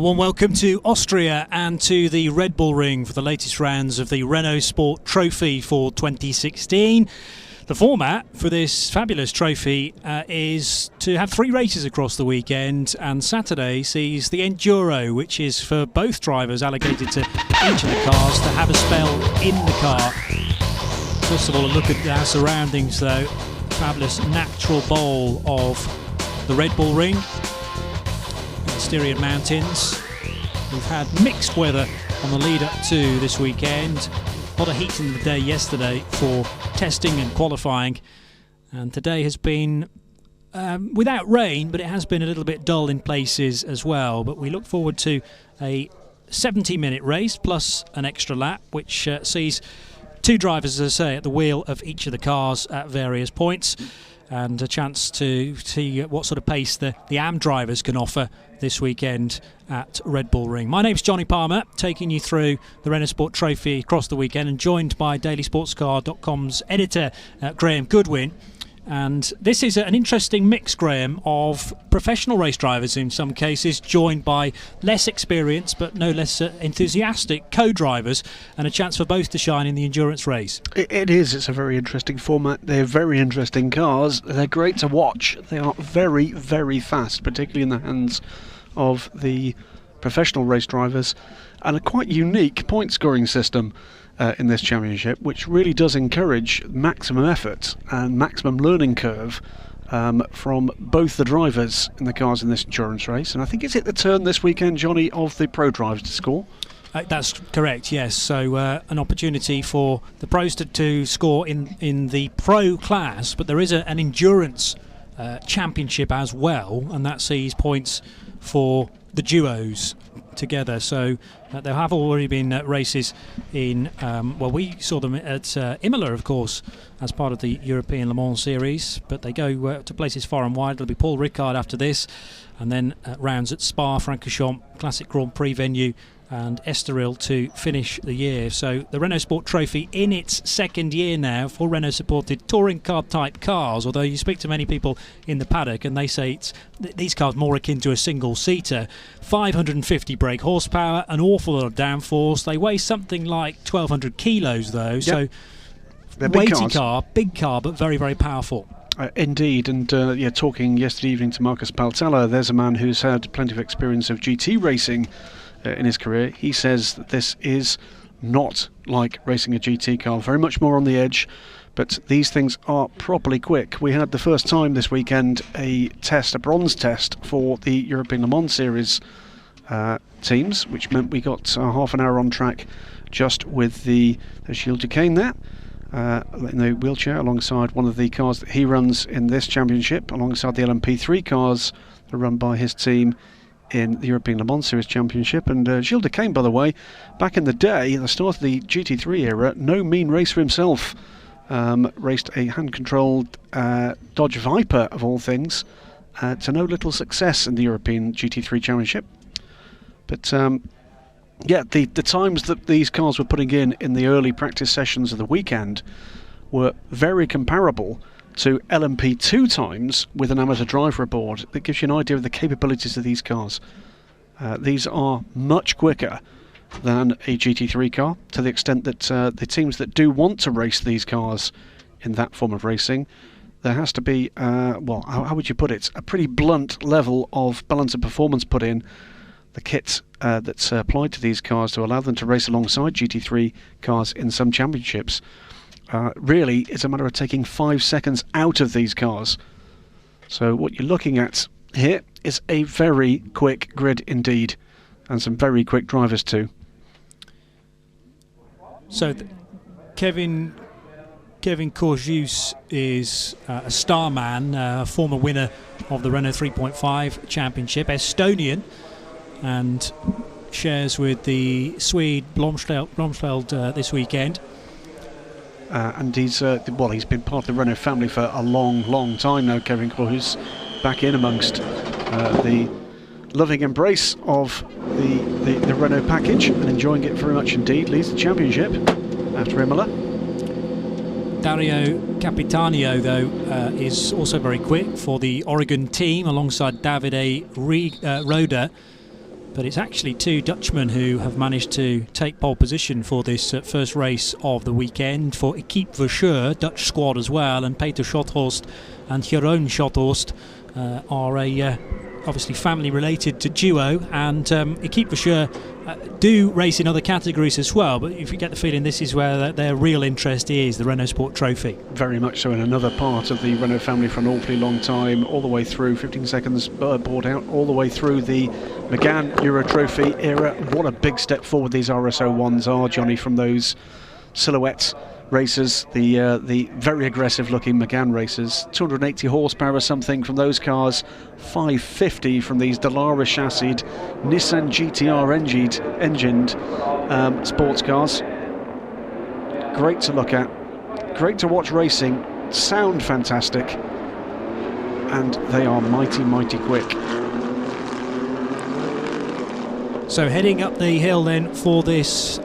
A warm welcome to Austria and to the Red Bull Ring for the latest rounds of the Renault Sport Trophy for 2016. The format for this fabulous trophy is to have 3 races across the weekend, and Saturday sees the Enduro, which is for both drivers allocated to each of the cars to have a spell in the car. First of all, a look at our surroundings though. Fabulous natural bowl of the Red Bull Ring. Styrian Mountains. We've had mixed weather on the lead up to this weekend. A lot of heat in the day yesterday for testing and qualifying, and today has been without rain, but it has been a little bit dull in places as well. But we look forward to a 70-minute race plus an extra lap, which sees 2 drivers, as I say, at the wheel of each of the cars at various points, and a chance to see what sort of pace the AM drivers can offer this weekend at Red Bull Ring. My name's Johnny Palmer, taking you through the Renault Sport Trophy across the weekend, and joined by dailysportscar.com's editor, Graham Goodwin. And this is an interesting mix, Graham, of professional race drivers in some cases, joined by less experienced but no less enthusiastic co-drivers, and a chance for both to shine in the endurance race. It is. It's a very interesting format. They're very interesting cars. They're great to watch. They are very, very fast, particularly in the hands of the professional race drivers, and a quite unique point scoring system in this championship, which really does encourage maximum effort and maximum learning curve from both the drivers in the cars in this endurance race. And I think it's hit the turn this weekend, Johnny, of the pro drivers to score. That's correct, yes. So an opportunity for the pros to score in the pro class, but there is an endurance championship as well, and that sees points for the duos together. So there have already been races in, we saw them at Imola, of course, as part of the European Le Mans series, but they go to places far and wide. There'll be Paul Ricard after this, and then rounds at Spa, Francorchamps, Classic Grand Prix venue, and Estoril to finish the year. So the Renault Sport Trophy in its second year now for Renault supported touring car type cars, although you speak to many people in the paddock and they say these cars more akin to a single seater. 550 brake horsepower, an awful lot of downforce. They weigh something like 1,200 kilos though. Yep. So weighty car, big car, but very, very powerful. Indeed, and talking yesterday evening to Marcus Paltella, there's a man who's had plenty of experience of GT racing in his career. He says that this is not like racing a GT car, very much more on the edge, but these things are properly quick. We had the first time this weekend a bronze test for the European Le Mans Series teams, which meant we got half an hour on track just with the Gilles Duquesne there in the wheelchair, alongside one of the cars that he runs in this championship, alongside the LMP3 cars that are run by his team in the European Le Mans Series Championship. And Gilles Duquesne, by the way, back in the day, at the start of the GT3 era, no mean racer himself, raced a hand-controlled Dodge Viper, of all things, to no little success in the European GT3 Championship. But the times that these cars were putting in the early practice sessions of the weekend were very comparable to LMP2 times with an amateur driver aboard. That gives you an idea of the capabilities of these cars. These are much quicker than a GT3 car, to the extent that the teams that do want to race these cars in that form of racing, there has to be, how would you put it, a pretty blunt level of balance of performance put in the kit that's applied to these cars to allow them to race alongside GT3 cars in some championships. Really, it's a matter of taking 5 seconds out of these cars. So what you're looking at here is a very quick grid indeed, and some very quick drivers too. So Kevin Courjus is a star man, former winner of the Renault 3.5 Championship, Estonian, and shares with the Swede Blomsfeld this weekend. And he's been part of the Renault family for a long, long time now, Kevin Courjus, back in amongst the loving embrace of the Renault package, and enjoying it very much indeed. Leads the championship after Imola. Dario Capitanio, though, is also very quick for the Oregon team, alongside Davide Roda. But it's actually two Dutchmen who have managed to take pole position for this first race of the weekend for Equipe Verscheur, Dutch squad as well, and Peter Schothorst and Jeroen Schothorst are a obviously family related to duo, and Equipe Verscheur do race in other categories as well, but if you get the feeling this is where their real interest is, the Renault Sport Trophy. Very much so, in another part of the Renault family for an awfully long time, all the way through 15 seconds board out, all the way through the Megane Euro Trophy era. What a big step forward these RS01s are, Johnny, from those silhouette racers, the very aggressive looking Megane racers. 280 horsepower or something from those cars, 550 from these Dallara chassis Nissan GTR engined sports cars. Great to look at, great to watch racing, sound fantastic, and they are mighty quick. So heading up the hill then for this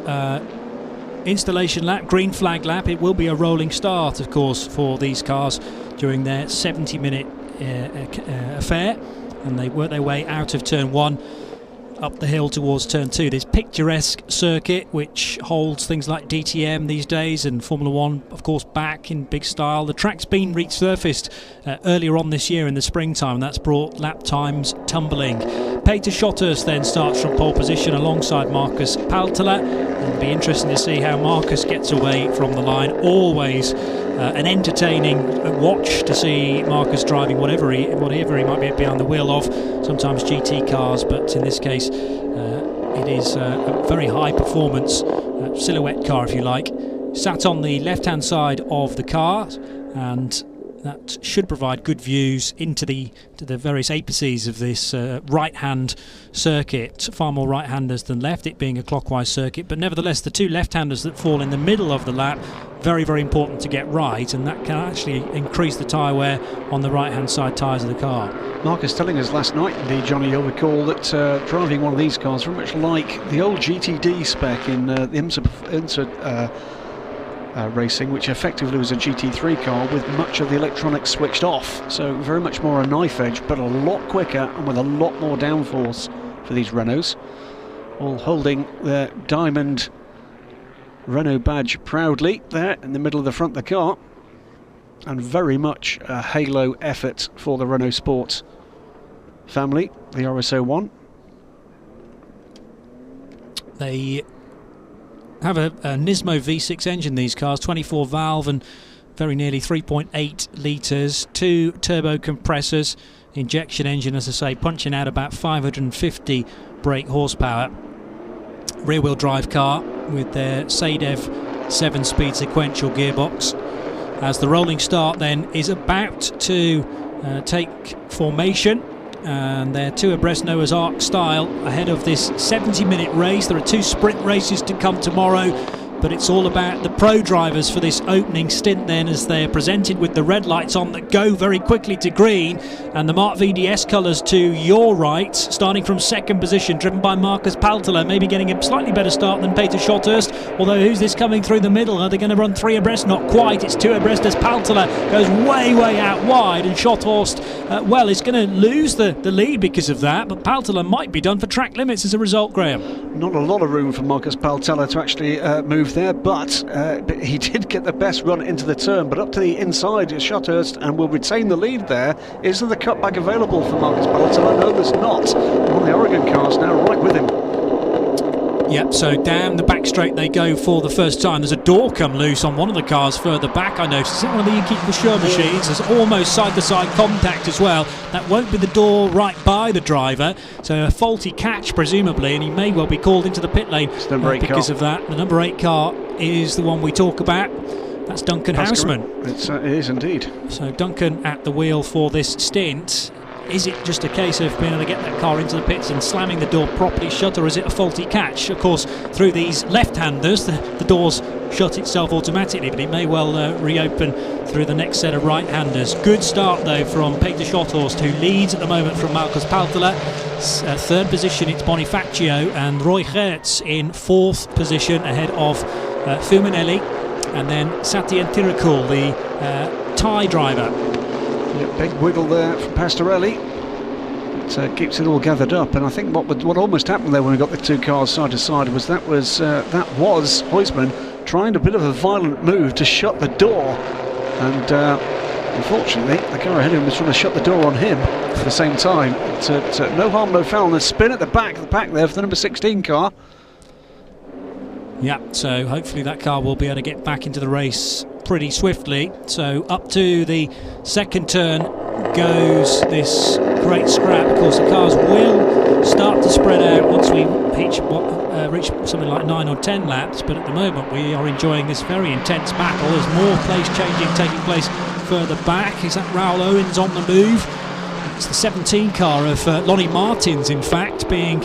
installation lap, green flag lap. It will be a rolling start, of course, for these cars during their 70-minute affair, and they work their way out of turn 1 up the hill towards turn 2. This picturesque circuit which holds things like DTM these days and Formula 1, of course, back in big style. The track's been resurfaced earlier on this year in the springtime, and that's brought lap times tumbling. Peter Schothorst then starts from pole position alongside Marcus Paltela. It'll be interesting to see how Marcus gets away from the line. Always an entertaining watch to see Marcus driving whatever he might be behind the wheel of. Sometimes GT cars, but in this case it is a very high performance silhouette car, if you like. Sat on the left hand side of the car, and that should provide good views into the various apices of this right-hand circuit. Far more right-handers than left, it being a clockwise circuit, but nevertheless the two left-handers that fall in the middle of the lap, very important to get right, and that can actually increase the tyre wear on the right-hand side tyres of the car. Marcus telling us last night, indeed, Johnny, you'll recall that driving one of these cars very much like the old GTD spec in the IMSA racing, which effectively was a GT3 car with much of the electronics switched off, so very much more a knife edge, but a lot quicker and with a lot more downforce for these Renaults, all holding their diamond Renault badge proudly there in the middle of the front of the car, and very much a halo effort for the Renault Sport family, the RS01. They have a Nismo V6 engine, these cars, 24 valve and very nearly 3.8 litres, 2 turbo compressors, injection engine, as I say, punching out about 550 brake horsepower. Rear wheel drive car with their Sadev 7-speed sequential gearbox. As the rolling start then is about to take formation, and they're two abreast Noah's Ark style ahead of this 70-minute race. There are 2 sprint races to come tomorrow, but it's all about the pro drivers for this opening stint then, as they're presented with the red lights on that go very quickly to green, and the Mark VDS colours to your right, starting from second position, driven by Marcus Paltela, maybe getting a slightly better start than Peter Schothorst, although who's this coming through the middle? Are they going to run 3 abreast? Not quite, it's 2 abreast as Paltela goes way out wide, and Schothorst, well, is going to lose the lead because of that, but Paltela might be done for track limits as a result, Graham. Not a lot of room for Marcus Paltela to actually move there, but he did get the best run into the turn, but up to the inside is Schothorst and will retain the lead there. Is there the cutback available for Marcus Paltela? No, there's not. One of the Oregon cars now right with him. Yep, so down the back straight they go for the first time. There's a door come loose on one of the cars further back, I noticed. Is it one of the Equipe Verscheur machines? There's almost side-to-side contact as well. That won't be the door right by the driver, so a faulty catch presumably, and he may well be called into the pit lane because of that. The number 8 car is the one we talk about. That's Duncan Houseman. It is indeed. So Duncan at the wheel for this stint. Is it just a case of being able to get that car into the pits and slamming the door properly shut, or is it a faulty catch? Of course, through these left-handers, the door's shut itself automatically, but it may well reopen through the next set of right-handers. Good start, though, from Peter Schothorst, who leads at the moment from Marcus Paltela. Third position, it's Bonafacio, and Roy Gertz in 4th position ahead of Fumanelli, and then Satyen Tirakul, the Thai driver. Yeah, big wiggle there from Pastorelli. But keeps it all gathered up, and I think what almost happened there when we got the two cars side to side was that was Huisman trying a bit of a violent move to shut the door, and unfortunately the car ahead of him was trying to shut the door on him at the same time. No harm, no foul, and a spin at the back there for the number 16 car. Yeah, so hopefully that car will be able to get back into the race pretty swiftly. So up to the second turn goes this great scrap. Of course, the cars will start to spread out once we reach something like 9 or 10 laps, but at the moment we are enjoying this very intense battle. There's more place changing taking place further back. Is that Raoul Owens on the move? It's the 17 car of Lonnie Martins, in fact, being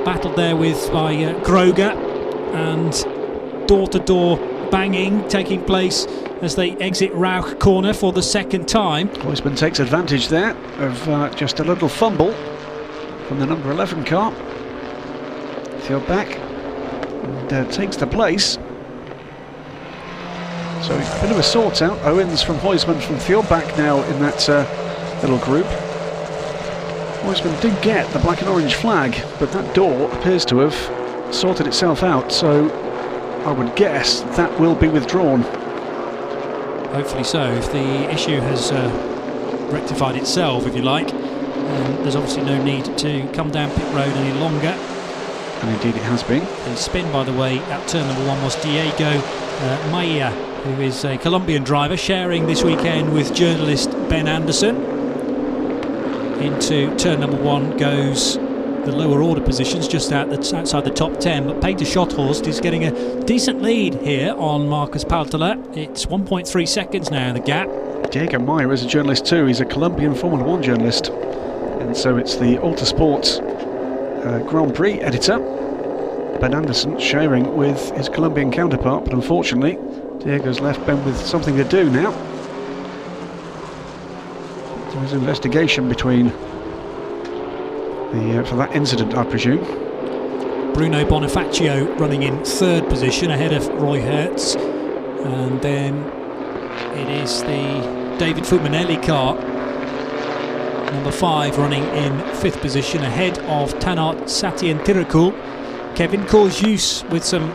battled there with by Groger, and door-to-door banging taking place as they exit Rauch corner for the second time. Huisman takes advantage there of just a little fumble from the number 11 car. Field back and takes the place. So a bit of a sort out. Owens from Huisman from field back now in that little group. Huisman did get the black and orange flag, but that door appears to have sorted itself out, so I would guess that will be withdrawn. Hopefully so. If the issue has rectified itself, if you like, there's obviously no need to come down pit road any longer. And indeed it has been. The spin, by the way, at turn number 1 was Diego Maia, who is a Colombian driver, sharing this weekend with journalist Ben Anderson. Into turn number 1 goes the lower order positions, just outside the top 10, but Peter Schotthorst is getting a decent lead here on Marcus Paltela. It's 1.3 seconds now, the gap. Diego Maia is a journalist too. He's a Colombian Formula 1 journalist, and so it's the Autosports Grand Prix editor Ben Anderson sharing with his Colombian counterpart, but unfortunately Diego's left Ben with something to do now. There is an investigation between for that incident, I presume. Bruno Bonafacio running in third position ahead of Roy Hertz, and then it is the David Fumanelli car, number 5, running in fifth position ahead of Tanart Satyentirakul. Kevin Courjus with some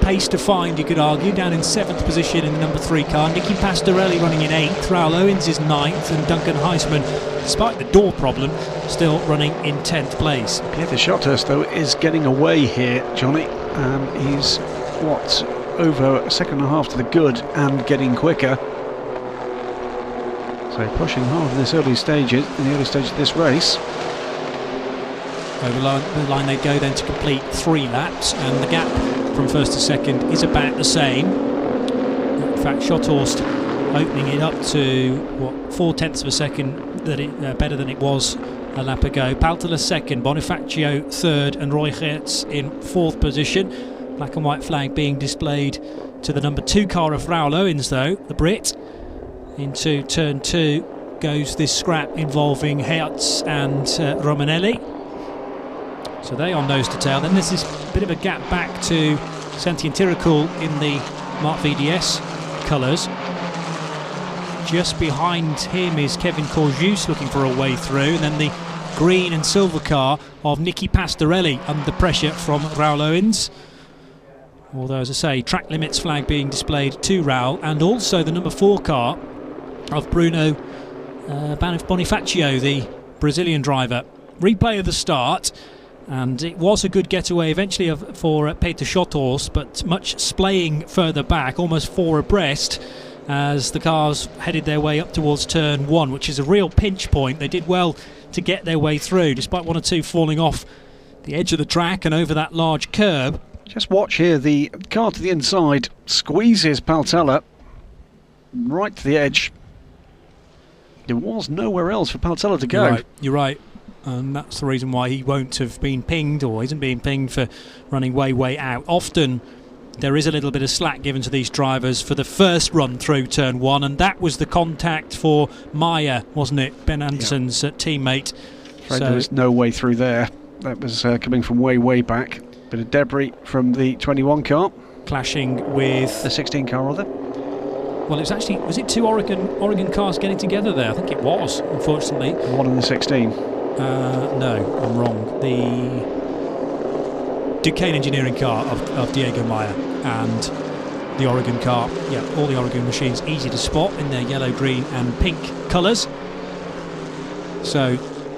pace to find, you could argue, down in 7th position in the number 3 car. Nicky Pastorelli running in 8th, Raoul Owens is 9th, and Duncan Huisman, despite the door problem, still running in 10th place. Peter Schotthorst, though, is getting away here, Johnny. He's, over a second and a half to the good and getting quicker. So pushing hard in the early stages of this race. Over the line they go then to complete 3 laps, and the gap from first to second is about the same. In fact, Schotthorst opening it up to 0.4 of a second better than it was a lap ago. Paltela second, Bonifacio third, and Roy Hertz in 4th position. Black and white flag being displayed to the number 2 car of Raoul Owens, though, the Brit. Into turn 2 goes this scrap involving Hertz and Romanelli. So they are nose to tail. Then there's this bit of a gap back to Satyentirakul in the Mark VDS colours. Just behind him is Kevin Courjus looking for a way through, and then the green and silver car of Nicky Pastorelli under pressure from Raoul Owens. Although, as I say, track limits flag being displayed to Raoul, and also the number 4 car of Bruno Bonifacio, the Brazilian driver. Replay of the start. And it was a good getaway eventually for Peter Schotthorst, but much splaying further back, almost 4 abreast, as the cars headed their way up towards turn 1, which is a real pinch point. They did well to get their way through, despite 1 or 2 falling off the edge of the track and over that large curb. Just watch here, the car to the inside squeezes Paltela right to the edge. There was nowhere else for Paltela to go. You're right. And that's the reason why he won't have been pinged, or isn't being pinged, for running way out. Often there is a little bit of slack given to these drivers for the first run through turn 1, and that was the contact for Maya, wasn't it? Ben Anderson's teammate. There was no way through there. That was coming from way back. Bit of debris from the 21 car. Clashing with... the 16 car, rather. Well, it was actually... was it 2 Oregon cars getting together there? I think it was, unfortunately. 1 in the 16. No, I'm wrong. The Duquesne engineering car of Diego Meyer and the Oregon car. Yeah, all the Oregon machines easy to spot in their yellow, green and pink colours. So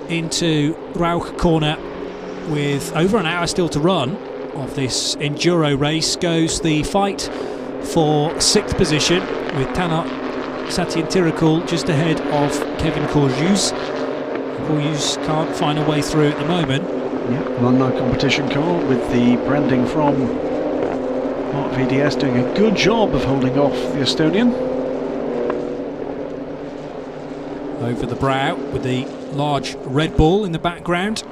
into Rauch corner with over an hour still to run of this enduro race goes the fight for 6th position with Tanner Satien-Tirakul just ahead of Kevin Courjus. Courjus can't find a way through at the moment. Yep, one competition car with the branding from Mark VDS doing a good job of holding off the Estonian. Over the brow with the large Red Bull in the background.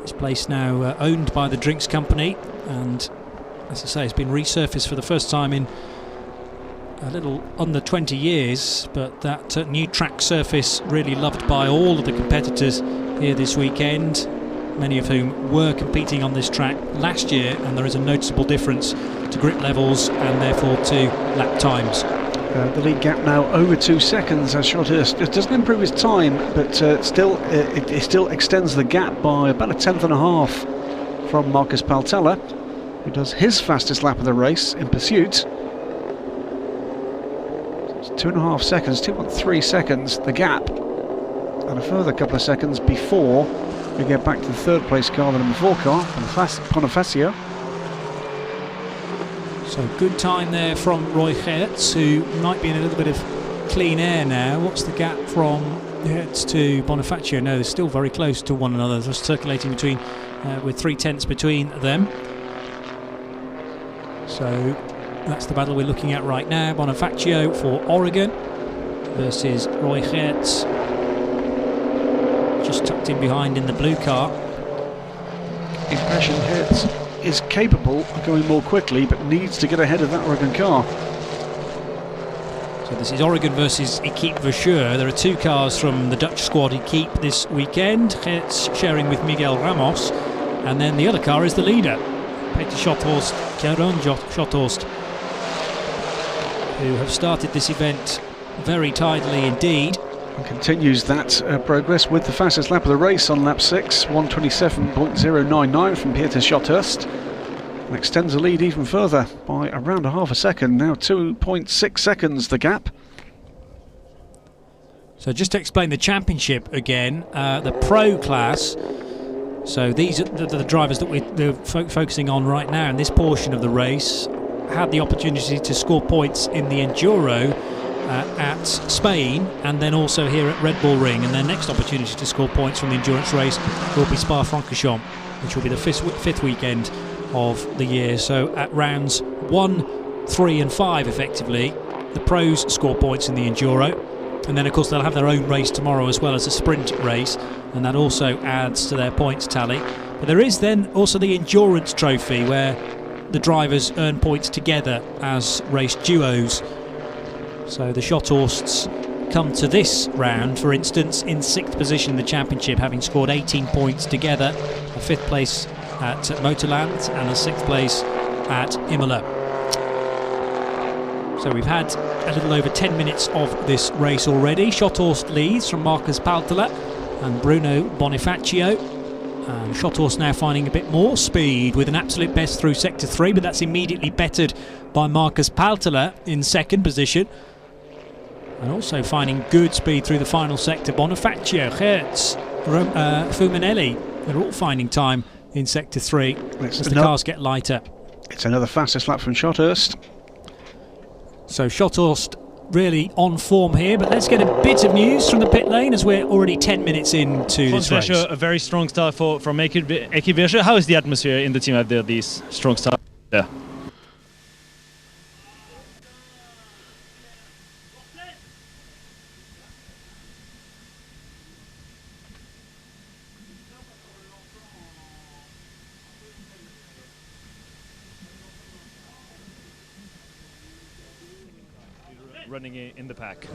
This place now owned by the drinks company, and as I say, it's been resurfaced for the first time in a little under 20 years, but that new track surface really loved by all of the competitors here this weekend, many of whom were competing on this track last year, and there is a noticeable difference to grip levels and therefore to lap times. The lead gap now over 2 seconds as Schotthurst. It doesn't improve his time, but it still extends the gap by about a tenth and a half from Marcus Paltella, who does his fastest lap of the race in pursuit. It's 2.5 seconds, 2.3 seconds, the gap, and a further couple of seconds before we get back to the 3rd place car, the number 4 car, Bonafacio. So good time there from Roy Hertz, who might be in a little bit of clean air now. What's the gap from Hertz to Bonafacio? No, they're still very close to one another. They're circulating between, with 3/10 between them. So that's the battle we're looking at right now. Bonafacio for Oregon versus Roy Hertz, just tucked in behind in the blue car. Impression Hertz is capable of going more quickly, but needs to get ahead of that Oregon car. So this is Oregon versus Equipe Verschure. There are 2 cars from the Dutch squad Equipe this weekend. Hertz sharing with Miguel Ramos, and then the other car is the leader, Peter Schotthorst, Kjeron Schotthorst, who have started this event very tidily indeed. And continues that progress with the fastest lap of the race on lap 6, 1:27.099 from Peter Schotthurst, and extends the lead even further by around a half a second, now 2.6 seconds the gap. So just to explain the championship again, the pro class, so these are the drivers that we're focusing on right now in this portion of the race, had the opportunity to score points in the Enduro at Spain, and then also here at Red Bull Ring, and their next opportunity to score points from the endurance race will be Spa-Francorchamps, which will be the fifth weekend of the year. So at rounds 1, 3 and 5 effectively, the pros score points in the Enduro, and then of course they'll have their own race tomorrow as well as a sprint race, and that also adds to their points tally. But there is then also the Endurance Trophy, where the drivers earn points together as race duos. So the Schotthorsts come to this round, for instance, in 6th position in the championship, having scored 18 points together, a 5th place at Motorland and a 6th place at Imola. So we've had a little over 10 minutes of this race already. Schotthorst leads from Marcus Paltella and Bruno Bonafacio. And Schotthorst now finding a bit more speed with an absolute best through sector 3, but that's immediately bettered by Marcus Paltella in 2nd position. And also finding good speed through the final sector. Bonafacio, Hertz, Fumanelli, they're all finding time in sector 3 as the cars get lighter. It's another fastest lap from Schotthurst. So Schotthorst really on form here, but let's get a bit of news from the pit lane as we're already 10 minutes into this race. A very strong start from Equipe Verschure. How is the atmosphere in the team after these strong starts? Yeah. Running in the pack.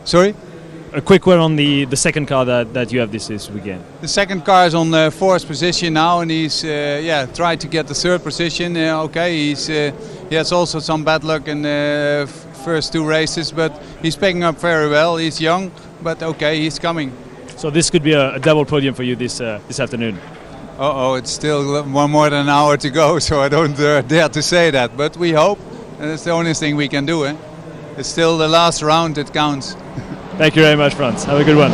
Sorry? A quick word on the second car that you have this weekend. The second car is on the 4th position now, and he's tried to get the 3rd position. He has also some bad luck in the first 2 races, but he's picking up very well. He's young, but okay, he's coming. So this could be a double podium for you this afternoon. It's still one more than an hour to go, so I don't dare to say that. But we hope, and it's the only thing we can do. It's still the last round that counts. Thank you very much, Frans. Have a good one.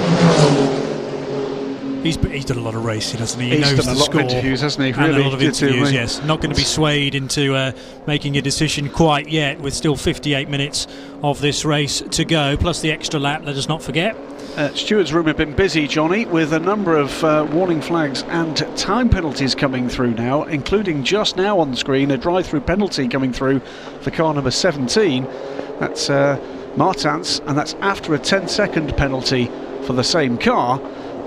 He's done a lot of racing, hasn't he? He's knows done a the lot score. of interviews, hasn't he? And Really? a lot of interviews, yes. Not going to be swayed into making a decision quite yet, with still 58 minutes of this race to go, plus the extra lap, let us not forget. Stewards' room have been busy, Johnny, with a number of warning flags and time penalties coming through now, including just now on the screen a drive-through penalty coming through for car number 17. That's Martins, and that's after a 10-second penalty for the same car.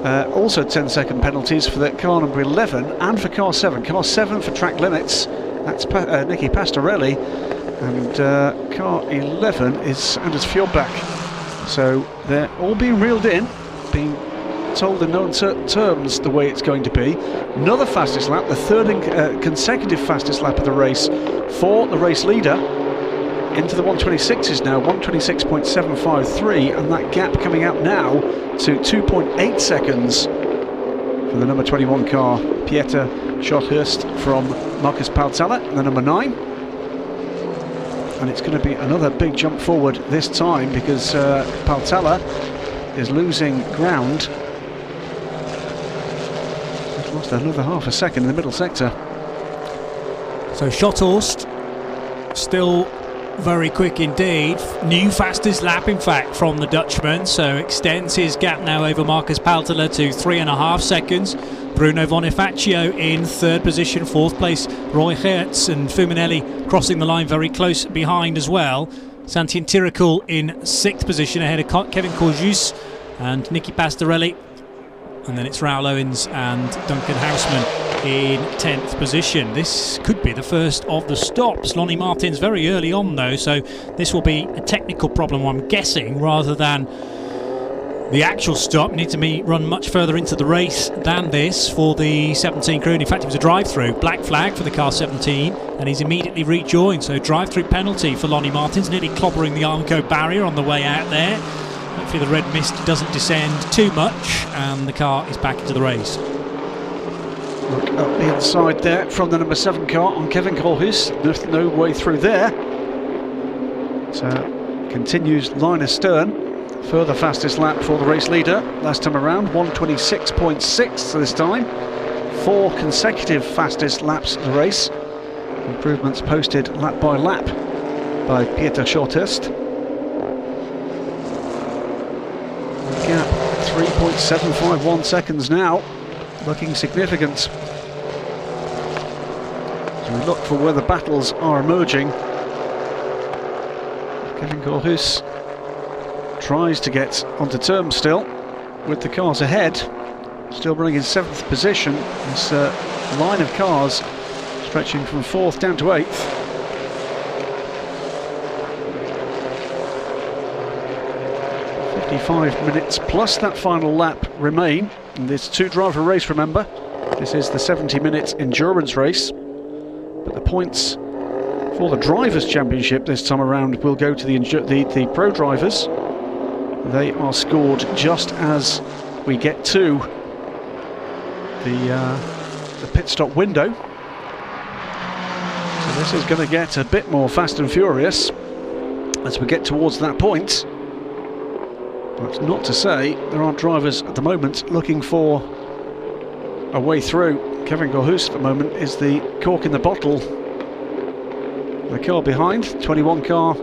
Also 10-second penalties for the car number 11 and for car 7. Car 7 for track limits, that's Nicky Pastorelli, and car 11 is Anders Fjordbach. So they're all being reeled in, being told in no uncertain terms the way it's going to be. Another fastest lap, the third consecutive fastest lap of the race for the race leader. Into the 126s now, 126.753, and that gap coming out now to 2.8 seconds for the number 21 car, Pieter Schothurst from Marcus Paltella, the number 9. And it's going to be another big jump forward this time, because Paltella is losing ground. He's lost another half a second in the middle sector. So Schothurst still very quick indeed. New fastest lap, in fact, from the Dutchman, so extends his gap now over Marcus Paltella to 3.5 seconds. Bruno Bonafacio in third position, fourth place Roy Geerts, and Fuminelli crossing the line very close behind as well. Santien Tiracool in sixth position ahead of Kevin Corjus and Nicky Pastorelli, and then it's Raoul Owens and Duncan Houseman in 10th position. This could be the first of the stops. Lonnie Martins very early on though, so this will be a technical problem, I'm guessing, rather than the actual stop. Need to be run much further into the race than this for the 17 crew, and in fact it was a drive-through. Black flag for the car 17, and he's immediately rejoined, so drive-through penalty for Lonnie Martins, nearly clobbering the Armco barrier on the way out there. Hopefully the red mist doesn't descend too much and the car is back into the race. Look up the inside there from the number 7 car on Kevin Corjus. There's no way through there. So continues Linus Stern. Further fastest lap for the race leader last time around, 126.6 this time. 4 consecutive fastest laps of the race. Improvements posted lap by lap by Pieter Schothurst. Gap 3.751 seconds now, looking significant. So we look for where the battles are emerging. Kevin Corjus tries to get onto terms still with the cars ahead, still running in 7th position. This line of cars stretching from 4th down to 8th. Minutes plus that final lap remain in this 2-driver race. Remember, this is the 70-minute endurance race, but the points for the Drivers' Championship this time around will go to the pro drivers. They are scored just as we get to the pit stop window. So this is going to get a bit more fast and furious as we get towards that point. That's not to say there aren't drivers at the moment looking for a way through. Kevin Corjus at the moment is the cork in the bottle. The car behind, 21 car,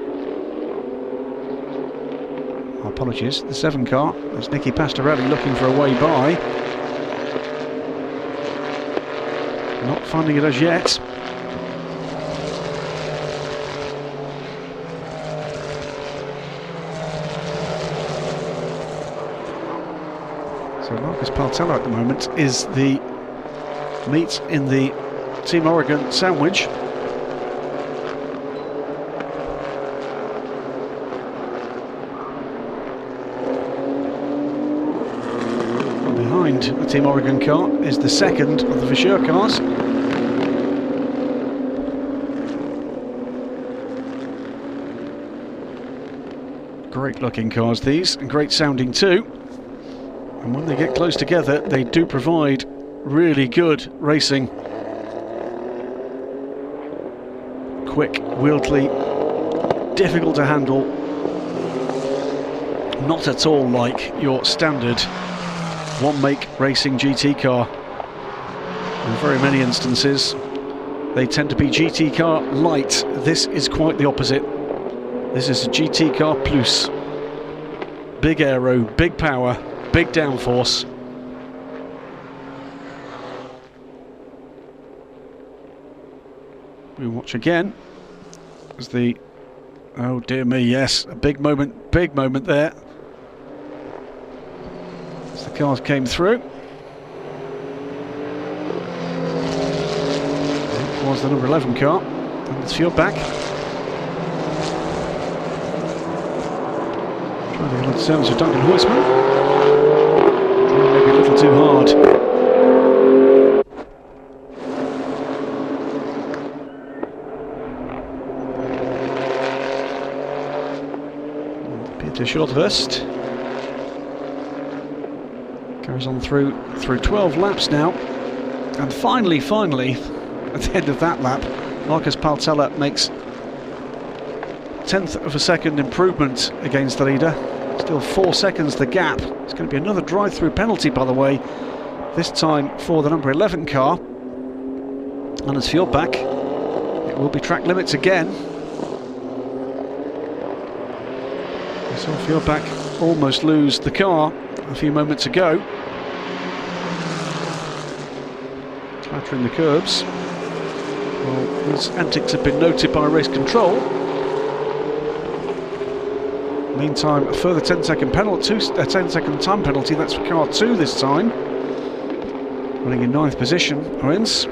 apologies, the 7 car, there's Nicky Pastorelli looking for a way by. Not finding it as yet. So Marcus Paltella at the moment is the meat in the Team Oregon sandwich. And behind the Team Oregon car is the second of the Verscheur cars. Great looking cars these, and great sounding too. And when they get close together, they do provide really good racing. Quick, wieldy, difficult to handle. Not at all like your standard one-make racing GT car. In very many instances, they tend to be GT car light. This is quite the opposite. This is a GT car plus. Big aero, big power, big downforce. We watch again as the, oh dear me, yes, a big moment there. As the cars came through. It was the number 11 car, and it's Fjord back. Trying to get on terms with Duncan Huisman. Maybe a little too hard. Peter Shorthurst goes on through 12 laps now, and finally, at the end of that lap, Marcus Paltella makes 1/10 of a second improvement against the leader. Still 4 seconds the gap. It's going to be another drive-through penalty, by the way, this time for the number 11 car. And as Fjord back, it will be track limits again. We saw Fjord back almost lose the car a few moments ago. Clattering the curbs. Well, his antics have been noted by race control. Meantime, a further 10-second penalty, a 10-second time penalty. That's for car 2 this time. Running in 9th position, Owens.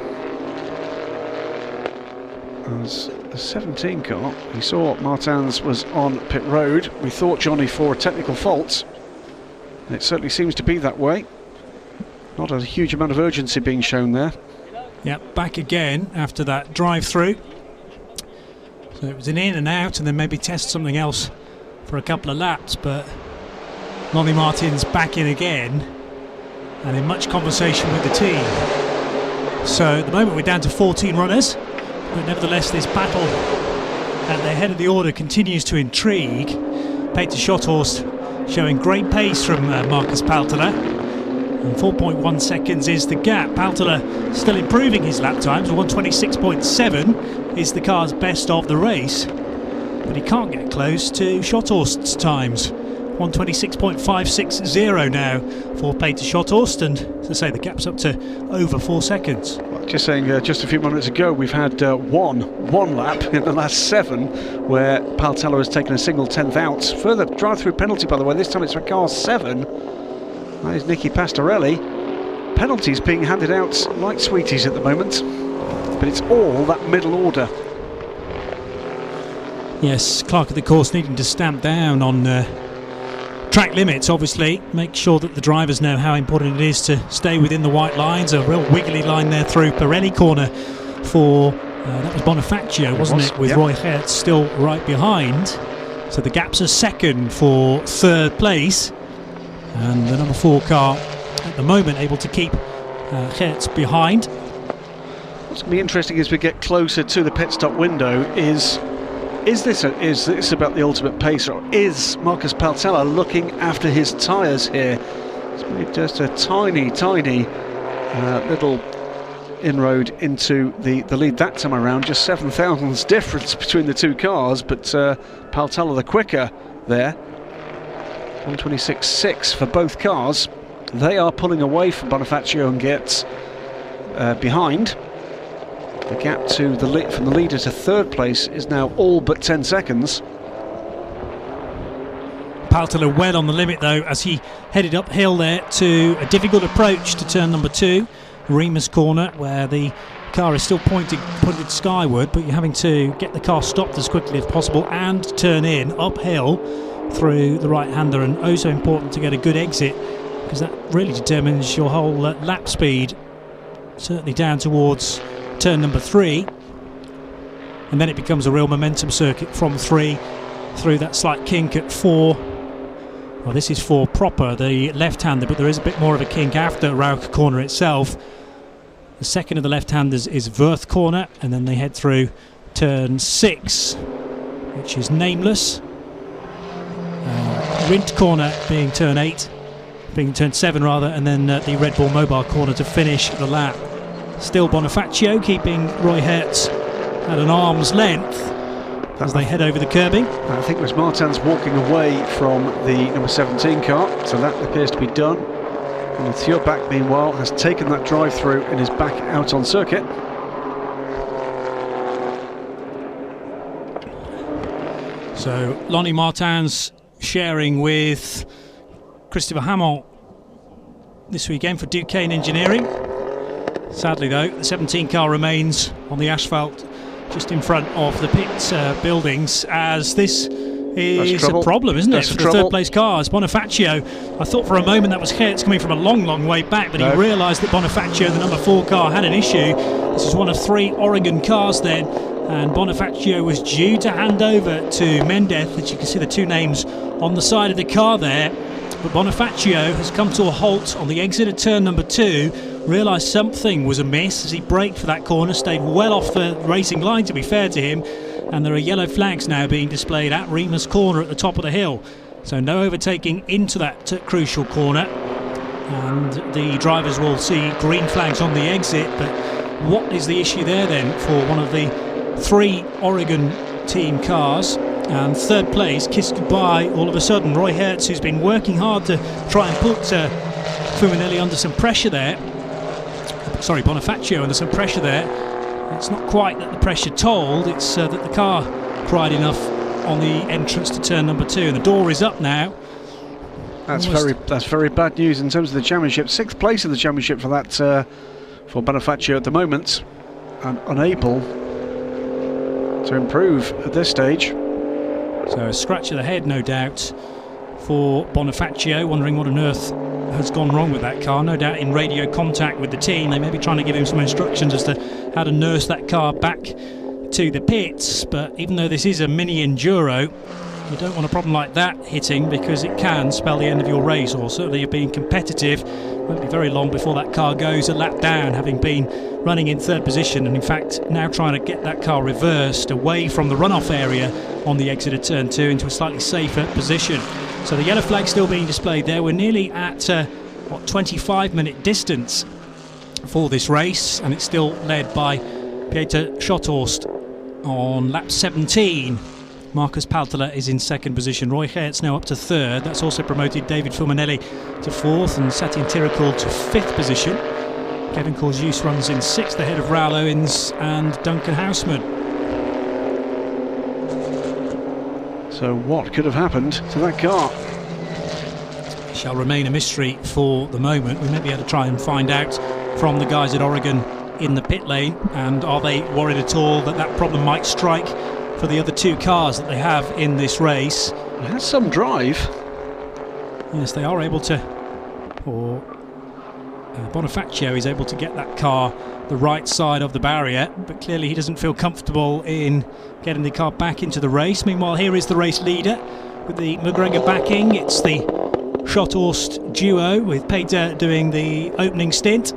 As the 17 car, we saw Martins was on pit road. We thought Johnny for a technical fault. And it certainly seems to be that way. Not a huge amount of urgency being shown there. Yeah, back again after that drive-through. So it was an in and out, and then maybe test something else for a couple of laps, but Lonnie Martins back in again, and in much conversation with the team. So at the moment we're down to 14 runners, but nevertheless this battle at the head of the order continues to intrigue. Peter Schotthorst showing great pace from Marcus Paltella. And 4.1 seconds is the gap. Paltella still improving his lap times. 1:26.7 is the car's best of the race, but he can't get close to Schotthorst's times. 1:26.560 now for Peter Schotthorst, and as I say, the gap's up to over 4 seconds. Well, just saying, just a few minutes ago, we've had one lap in the last 7 where Paltella has taken a single 10th out. Further drive-through penalty, by the way. This time it's for car 7. That is Nicky Pastorelli. Penalties being handed out like sweeties at the moment, but it's all that middle order. Yes, Clark of the course needing to stamp down on track limits, obviously. Make sure that the drivers know how important it is to stay within the white lines. A real wiggly line there through Pirelli corner for, that was Bonafacio, wasn't it? With Roy Hertz still right behind. So the gap's a second for 3rd place. And the number 4 car at the moment able to keep Hertz behind. What's going to be interesting as we get closer to the pit stop window is this about the ultimate pacer, or is Marcus Paltella looking after his tyres here? It's made just a tiny little inroad into the lead that time around. Just 7 thousandths difference between the 2 cars, but Paltella the quicker there. 1:26.6 for both cars. They are pulling away from Bonafacio and Geertz behind. The gap to from the leader to 3rd place is now all but 10 seconds. Paltella well on the limit though, as he headed uphill there to a difficult approach to turn number 2, Remus corner, where the car is still pointed skyward, but you're having to get the car stopped as quickly as possible and turn in uphill through the right-hander, and oh so important to get a good exit, because that really determines your whole lap speed, certainly down towards turn number 3, and then it becomes a real momentum circuit from 3 through that slight kink at 4, Well, this is for Proper, the left-hander, but there is a bit more of a kink after Rauch corner itself. The second of the left-handers is Wirth corner, and then they head through turn 6, which is nameless. Rindt corner being turn 8, being turn 7 rather, and then the Red Bull Mobile corner to finish the lap. Still Bonafacio keeping Roy Hertz at an arm's length as they head over the curbing. I think it was Martins walking away from the number 17 car, so that appears to be done. And Thurbach, meanwhile, has taken that drive-through and is back out on circuit. So Lonnie Martins sharing with Christopher Hamon this weekend for Duquesne Engineering. Sadly though, the 17 car remains on the asphalt just in front of the pit buildings, as this is a problem, isn't it, for the third place cars. Bonafacio, I thought for a moment that was Hertz coming from a long way back, but he realised that Bonafacio, the number 4 car, had an issue. This is one of 3 Oregon cars then, and Bonafacio was due to hand over to Mendez, as you can see the 2 names on the side of the car there. But Bonafacio has come to a halt on the exit of turn number 2, realised something was amiss as he braked for that corner, stayed well off the racing line to be fair to him, and there are yellow flags now being displayed at Remus corner at the top of the hill. So no overtaking into that crucial corner, and the drivers will see green flags on the exit. But what is the issue there then for one of the 3 Oregon team cars? And third place kissed goodbye all of a sudden. Roy Hertz, who's been working hard to try and put Fuminelli under some pressure there. Sorry, Bonafacio under some pressure there. It's not quite that the pressure told, it's that the car cried enough on the entrance to turn number 2, and the door is up now. That's very bad news in terms of the championship. 6th place in the championship for that for Bonafacio at the moment, and unable to improve at this stage. So a scratch of the head, no doubt, for Bonafacio, wondering what on earth has gone wrong with that car. No doubt in radio contact with the team, they may be trying to give him some instructions as to how to nurse that car back to the pits. But even though this is a mini enduro, you don't want a problem like that hitting, because it can spell the end of your race, or certainly you're being competitive. It won't be very long before that car goes a lap down, having been running in 3rd position, and in fact now trying to get that car reversed away from the runoff area on the exit of turn 2 into a slightly safer position. So the yellow flag still being displayed there. We're nearly at 25-minute distance for this race, and it's still led by Peter Schotthorst on lap 17. Marcus Paltela is in 2nd position. Roy Hertz now up to 3rd. That's also promoted David Fuminelli to 4th and Satyen Tirakul to 5th position. Kevin Corjus runs in 6th ahead of Raoul Owens and Duncan Houseman. So what could have happened to that car? Shall remain a mystery for the moment. We may be able to try and find out from the guys at Oregon in the pit lane, and are they worried at all that that problem might strike for the other 2 cars that they have in this race. It has some drive. Yes, they are able to, or Bonafacio is able to get that car the right side of the barrier, but clearly he doesn't feel comfortable in getting the car back into the race. Meanwhile, here is the race leader with the McGregor backing. It's the Schotthorst duo with Peter doing the opening stint,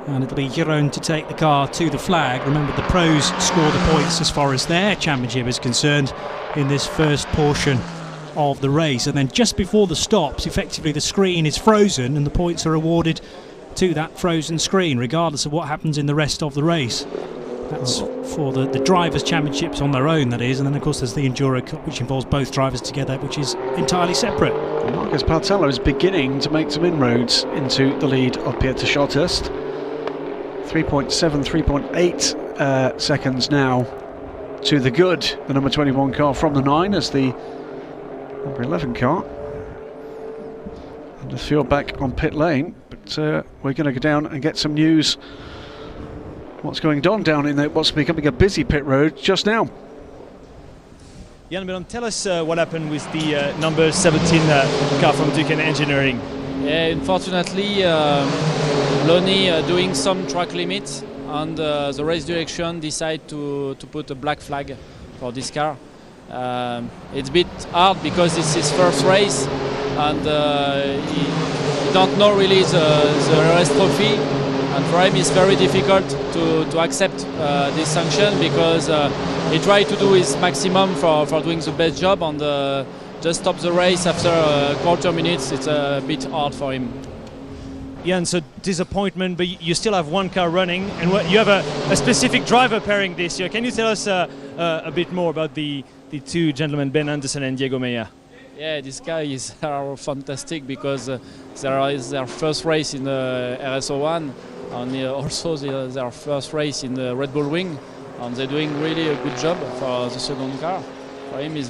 and it'll be Jeroen to take the car to the flag. Remember, the pros score the points as far as their championship is concerned in this first portion of the race, and then just before the stops, effectively the screen is frozen and the points are awarded to that frozen screen regardless of what happens in the rest of the race. That's for the Drivers' Championships on their own, that is, and then of course there's the Enduro Cup, which involves both drivers together, which is entirely separate. Marcus Paltela is beginning to make some inroads into the lead of Pieter Schotthorst. 3.7, 3.8 seconds now to the good, the number 21 car from the 9 as the number 11 car. And the field back on pit lane, but we're going to go down and get some news. What's going on down in what's becoming a busy pit road just now? Jan Bellon, tell us what happened with the number 17 car from Duquesne Engineering. Yeah, unfortunately, Lonnie doing some track limits, and the race direction decided to put a black flag for this car. It's a bit hard because it's his first race, and he don't know really the RS Trophy, and for him it's very difficult to accept this sanction, because he tried to do his maximum for doing the best job, and just stop the race after a quarter minutes. It's a bit hard for him. Yeah, and so disappointment, but you still have one car running, and you have a specific driver pairing this year. Can you tell us a bit more about the two gentlemen, Ben Anderson and Diego Meyer? Yeah, these guys are fantastic, because there is their first race in the R.S.01, and also their first race in the Red Bull Ring, and they're doing really a good job for the second car. For him, it's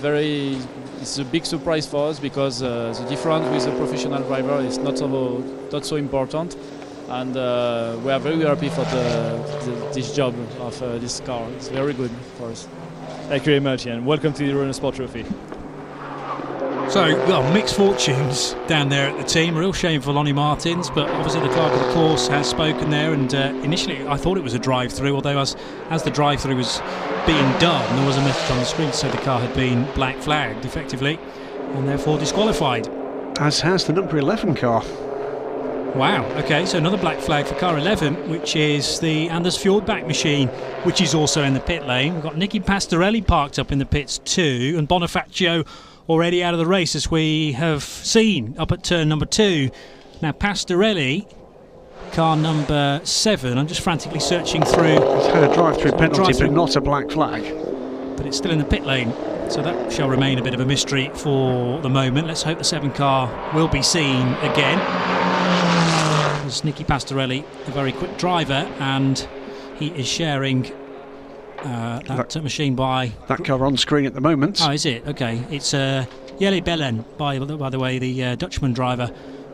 a big surprise for us, because the difference with a professional driver is not so important, and we are very happy for this job of this car. It's very good for us. Thank you very much, and welcome to the Renault Sport Trophy. So, well, mixed fortunes down there at the team. A real shame for Lonnie Martins, but obviously the clerk of the course has spoken there, and initially I thought it was a drive-through, although as the drive-through was being done, there was a message on the screen to say the car had been black flagged effectively, and therefore disqualified. As has the number 11 car. Wow, okay, so another black flag for car 11, which is the Anders Fjordbach machine, which is also in the pit lane. We've got Nicky Pastorelli parked up in the pits too, and Bonafacio already out of the race, as we have seen up at turn number 2. Now Pastorelli, car number 7, I'm just frantically searching through. He's had a drive-through penalty, but not a black flag. But it's still in the pit lane, so that shall remain a bit of a mystery for the moment. Let's hope the 7 car will be seen again. As Nicky Pastorelli, a very quick driver, and he is sharing that machine by... That car on screen at the moment. Oh, is it? Okay. It's Jelle Bellen, by the way, the Dutchman driver,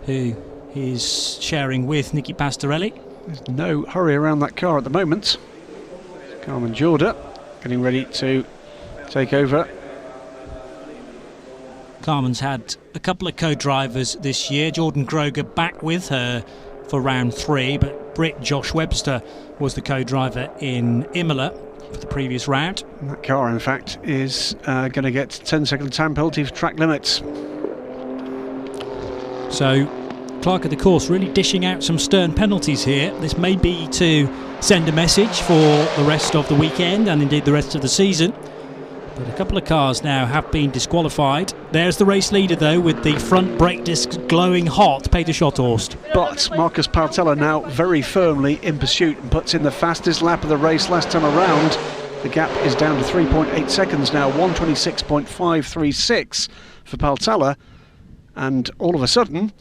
who is sharing with Nicky Pastorelli. There's no hurry around that car at the moment. Carmen Jorda getting ready to take over. Carmen's had a couple of co-drivers this year. Jordan Groger back with her for round 3, but Brit Josh Webster was the co-driver in Imola for the previous round. And that car, in fact, is going to get 10-second time penalty for track limits. So, clerk of the course really dishing out some stern penalties here. This may be to send a message for the rest of the weekend and indeed the rest of the season. But a couple of cars now have been disqualified. There's the race leader, though, with the front brake discs glowing hot, Peter Schotthorst. But Marcus Paltella now very firmly in pursuit and puts in the fastest lap of the race last time around. The gap is down to 3.8 seconds now, 1:26.536 for Paltella. And all of a sudden,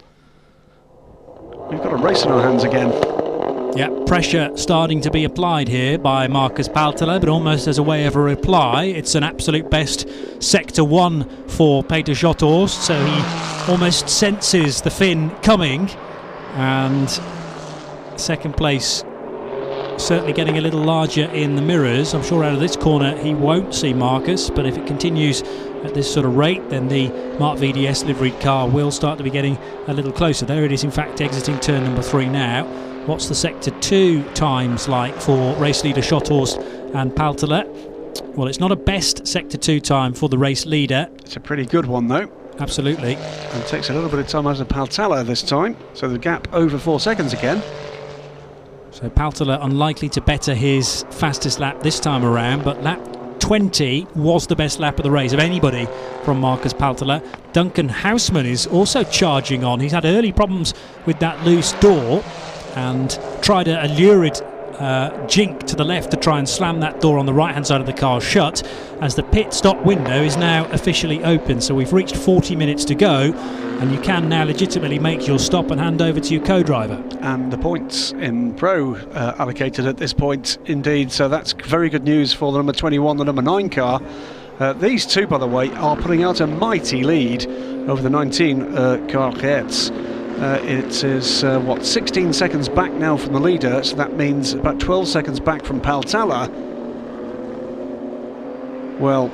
we've got a race in our hands again. Yeah, pressure starting to be applied here by Marcus Paltella, but almost as a way of a reply. It's an absolute best Sector 1 for Peter Schotthorst, so he almost senses the Finn coming, and second place certainly getting a little larger in the mirrors. I'm sure out of this corner he won't see Marcus, but if it continues at this sort of rate, then the Mark VDS liveried car will start to be getting a little closer. There it is, in fact, exiting turn number 3 now. What's the Sector 2 times like for race leader Schotthorst and Paltella? Well, it's not a best Sector 2 time for the race leader. It's a pretty good one, though. Absolutely. And it takes a little bit of time out of Paltella this time, so the gap over 4 seconds again. So Paltella unlikely to better his fastest lap this time around, but lap 20 was the best lap of the race of anybody from Marcus Paltella. Duncan Houseman is also charging on. He's had early problems with that loose door and tried a lurid jink to the left to try and slam that door on the right hand side of the car shut, as the pit stop window is now officially open. So we've reached 40 minutes to go, and you can now legitimately make your stop and hand over to your co-driver. And the points in Pro allocated at this point indeed, so that's very good news for the number 21, the number 9 car. These two, by the way, are putting out a mighty lead over the 19 car Hertz. It is 16 seconds back now from the leader, so that means about 12 seconds back from Paltella. Well,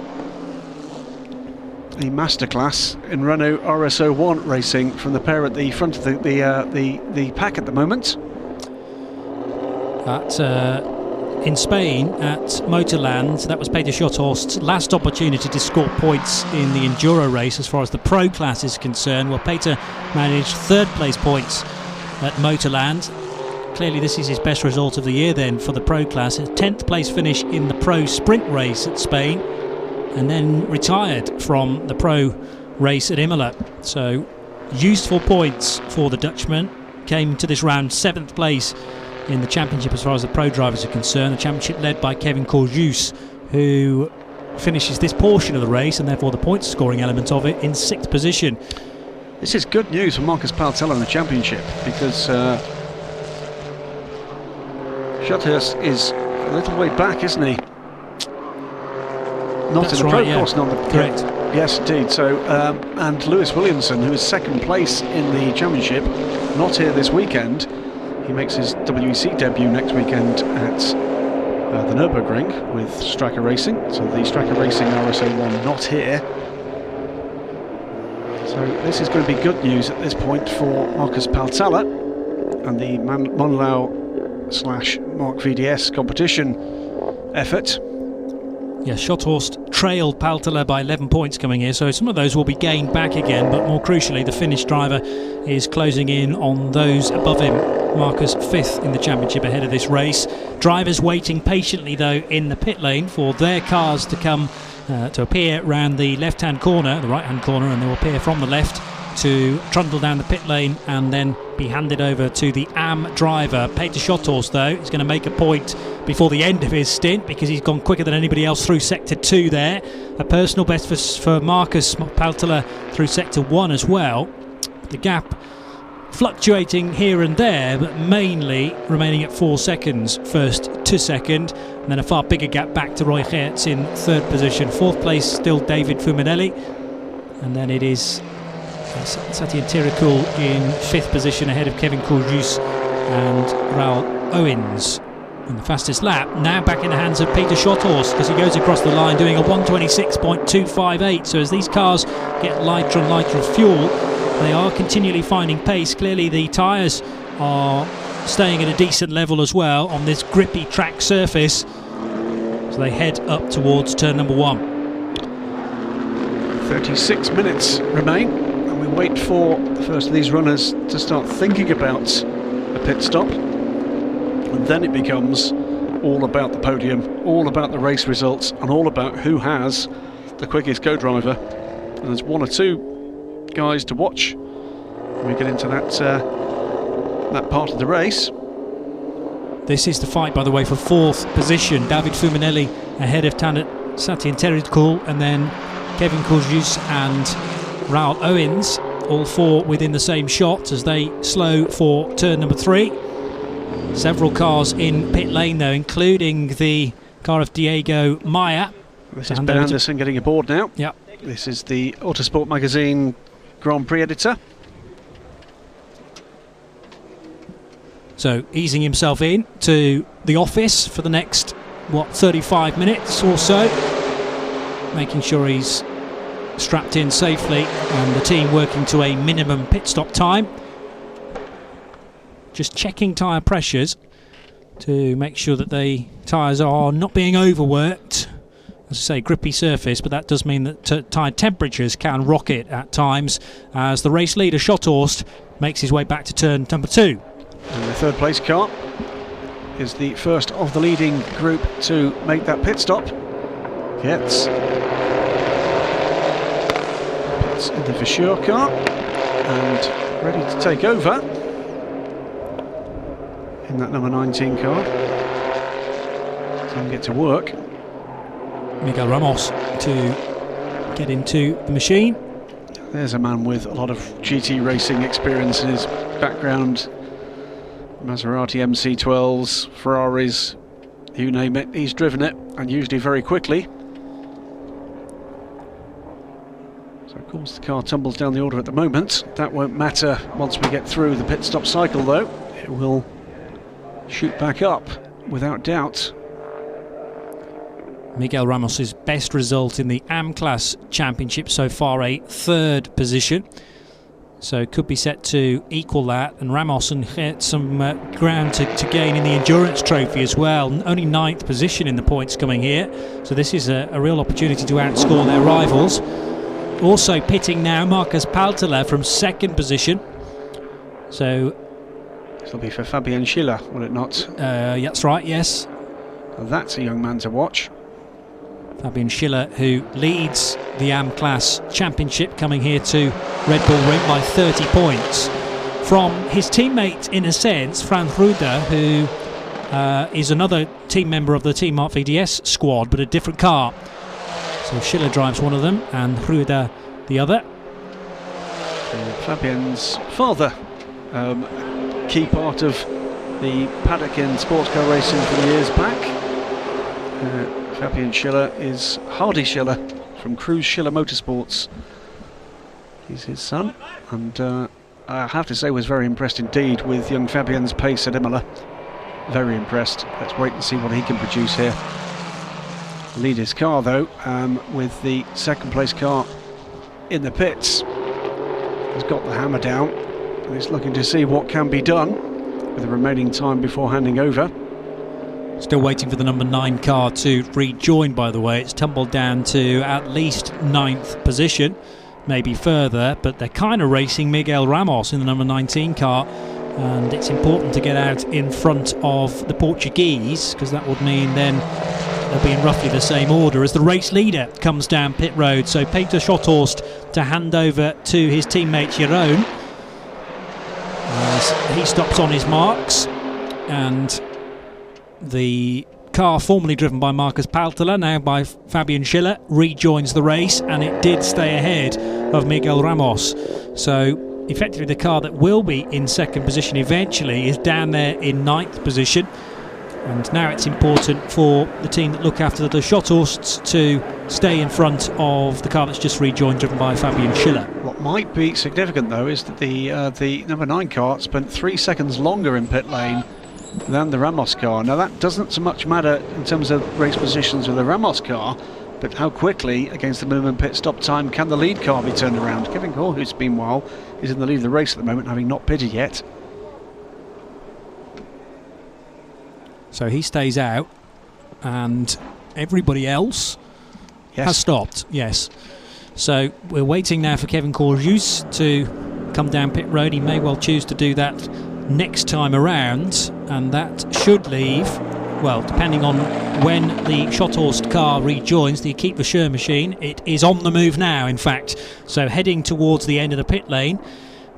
a masterclass in Renault RS01 racing from the pair at the front of the pack at the moment. That in Spain at Motorland. That was Peter Schotthorst's last opportunity to score points in the Enduro race as far as the pro class is concerned. Well, Peter managed third place points at Motorland. Clearly this is his best result of the year then for the pro class. A 10th place finish in the pro sprint race at Spain, and then retired from the pro race at Imola. So useful points for the Dutchman. Came to this round 7th place in the championship as far as the pro drivers are concerned. The championship led by Kevin Courjus, who finishes this portion of the race and therefore the point scoring element of it in 6th position. This is good news for Marcus Paltella in the championship, because Schotthorst is a little way back, isn't he? Not That's in the right, pro course, not the correct. Yes, indeed. So, and Lewis Williamson, who is 2nd place in the championship, not here this weekend. He makes his WEC debut next weekend at the Nürburgring with Stracker Racing. So the Stracker Racing R.S.01 not here. So this is going to be good news at this point for Marcus Paltella and the Monlau/Mark VDS competition effort. Yeah, Schotthorst trailed Paltella by 11 points coming here, so some of those will be gained back again, but more crucially the Finnish driver is closing in on those above him. Marcus 5th in the championship ahead of this race. Drivers waiting patiently though in the pit lane for their cars to come to appear round the left-hand corner, the right-hand corner, and they will appear from the left to trundle down the pit lane and then be handed over to the AM driver. Peter Schotthorst though is going to make a point before the end of his stint, because he's gone quicker than anybody else through sector 2 there. A personal best for Marcus Paltella through sector 1 as well. The gap fluctuating here and there, but mainly remaining at 4 seconds first to second, and then a far bigger gap back to Roy Geerts in 3rd position. 4th place still David Fuminelli, and then it is Satyen Tirikul in 5th position ahead of Kevin Courjus and Raoul Owens. And the fastest lap now back in the hands of Peter Schotthorst, because he goes across the line doing a 1:26.258. So as these cars get lighter and lighter of fuel, they are continually finding pace. Clearly the tyres are staying at a decent level as well on this grippy track surface, so they head up towards turn number 1. 36 minutes remain, and we wait for the first of these runners to start thinking about a pit stop, and then it becomes all about the podium, all about the race results, and all about who has the quickest co-driver. And there's 1 or 2 guys to watch when we get into that part of the race. This is the fight, by the way, for 4th position. David Fuminelli ahead of Satyen Tirikul, and then Kevin Courjus and Raoul Owens, all 4 within the same shot as they slow for turn number 3. Several cars in pit lane though, including the car of Diego Maia. This is Ben Anderson getting aboard now. Yep. This is the Autosport magazine Grand Prix editor. So easing himself in to the office for the next 35 minutes or so, making sure he's strapped in safely and the team working to a minimum pit stop time. Just checking tyre pressures to make sure that the tyres are not being overworked. As I say, grippy surface, but that does mean that tyre temperatures can rocket at times as the race leader Schotthorst makes his way back to turn number 2. And the 3rd place car is the first of the leading group to make that pit stop. Gets in the Verschure car and ready to take over in that number 19 car. Time to get to work. Miguel Ramos to get into the machine. There's a man with a lot of GT racing experience in his background. Maserati MC12s, Ferraris, you name it, he's driven it, and usually very quickly. So of course the car tumbles down the order at the moment. That won't matter once we get through the pit stop cycle though. It will shoot back up without doubt. Miguel Ramos's best result in the AM Class Championship so far, a 3rd position. So it could be set to equal that, and Ramos and get some ground to gain in the Endurance Trophy as well. Only 9th position in the points coming here, so this is a real opportunity to outscore their rivals. Also pitting now Marcus Paltela from 2nd position. So this will be for Fabian Schiller, will it not? That's right, yes. Well, that's a young man to watch. Fabian Schiller, who leads the AM Class Championship, coming here to Red Bull Ring by 30 points from his teammate, in a sense, Frank Ruder, who is another team member of the Team Art VDS squad, but a different car. So Schiller drives one of them and Ruder the other. Fabian's father, key part of the paddock in sports car racing from years back. Fabian Schiller is Hardy Schiller from Cruise Schiller Motorsports. He's his son, and I have to say was very impressed indeed with young Fabian's pace at Imola. Very impressed. Let's wait and see what he can produce here. Lead his car though, with the 2nd place car in the pits. He's got the hammer down and he's looking to see what can be done with the remaining time before handing over. Still waiting for the number 9 car to rejoin, by the way. It's tumbled down to at least 9th position, maybe further, but they're kind of racing Miguel Ramos in the number 19 car, and it's important to get out in front of the Portuguese, because that would mean then they'll be in roughly the same order as the race leader comes down pit road. So Peter Schotthorst to hand over to his teammate Jeroen as he stops on his marks, and the car formerly driven by Marcus Paltela, now by Fabian Schiller, rejoins the race, and it did stay ahead of Miguel Ramos. So effectively the car that will be in 2nd position eventually is down there in 9th position, and now it's important for the team that look after the Schotthorsts to stay in front of the car that's just rejoined, driven by Fabian Schiller. What might be significant though is that the number 9 car spent 3 seconds longer in pit lane than the Ramos car. Now that doesn't so much matter in terms of race positions with the Ramos car, but how quickly against the minimum pit stop time can the lead car be turned around. Kevin Corhus, meanwhile, is in the lead of the race at the moment, having not pitted yet. So he stays out, and everybody else has stopped. Yes. So we're waiting now for Kevin Corhus to come down pit road. He may well choose to do that next time around, and that should leave, well, depending on when the Schotthorst car rejoins the Equipe Vacher machine. It is on the move now, in fact, so heading towards the end of the pit lane,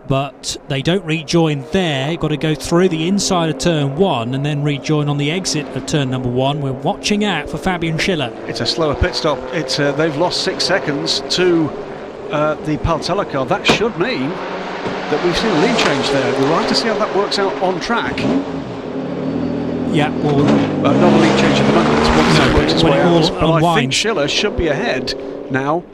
but they don't rejoin there. You've got to go through the inside of turn 1 and then rejoin on the exit of turn number 1. We're watching out for Fabian Schiller. It's a slower pit stop. It's they've lost 6 seconds to the Paltela car. That should mean that we've seen a lead change there. We'll have to see how that works out on track. Yeah, well, not a lead change at the moment. It works its way out. But I think unwinds. Schiller should be ahead now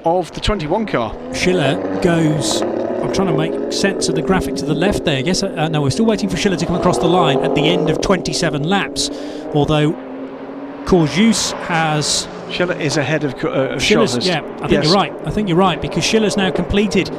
of the 21 car. Schiller goes, I'm trying to make sense of the graphic to the left there. Yes, no, we're still waiting for Schiller to come across the line at the end of 27 laps, although Corhus has... Schiller is ahead of Schiller's, Schotthorst. yeah, I think you're right. I think you're right, because Schiller's now completed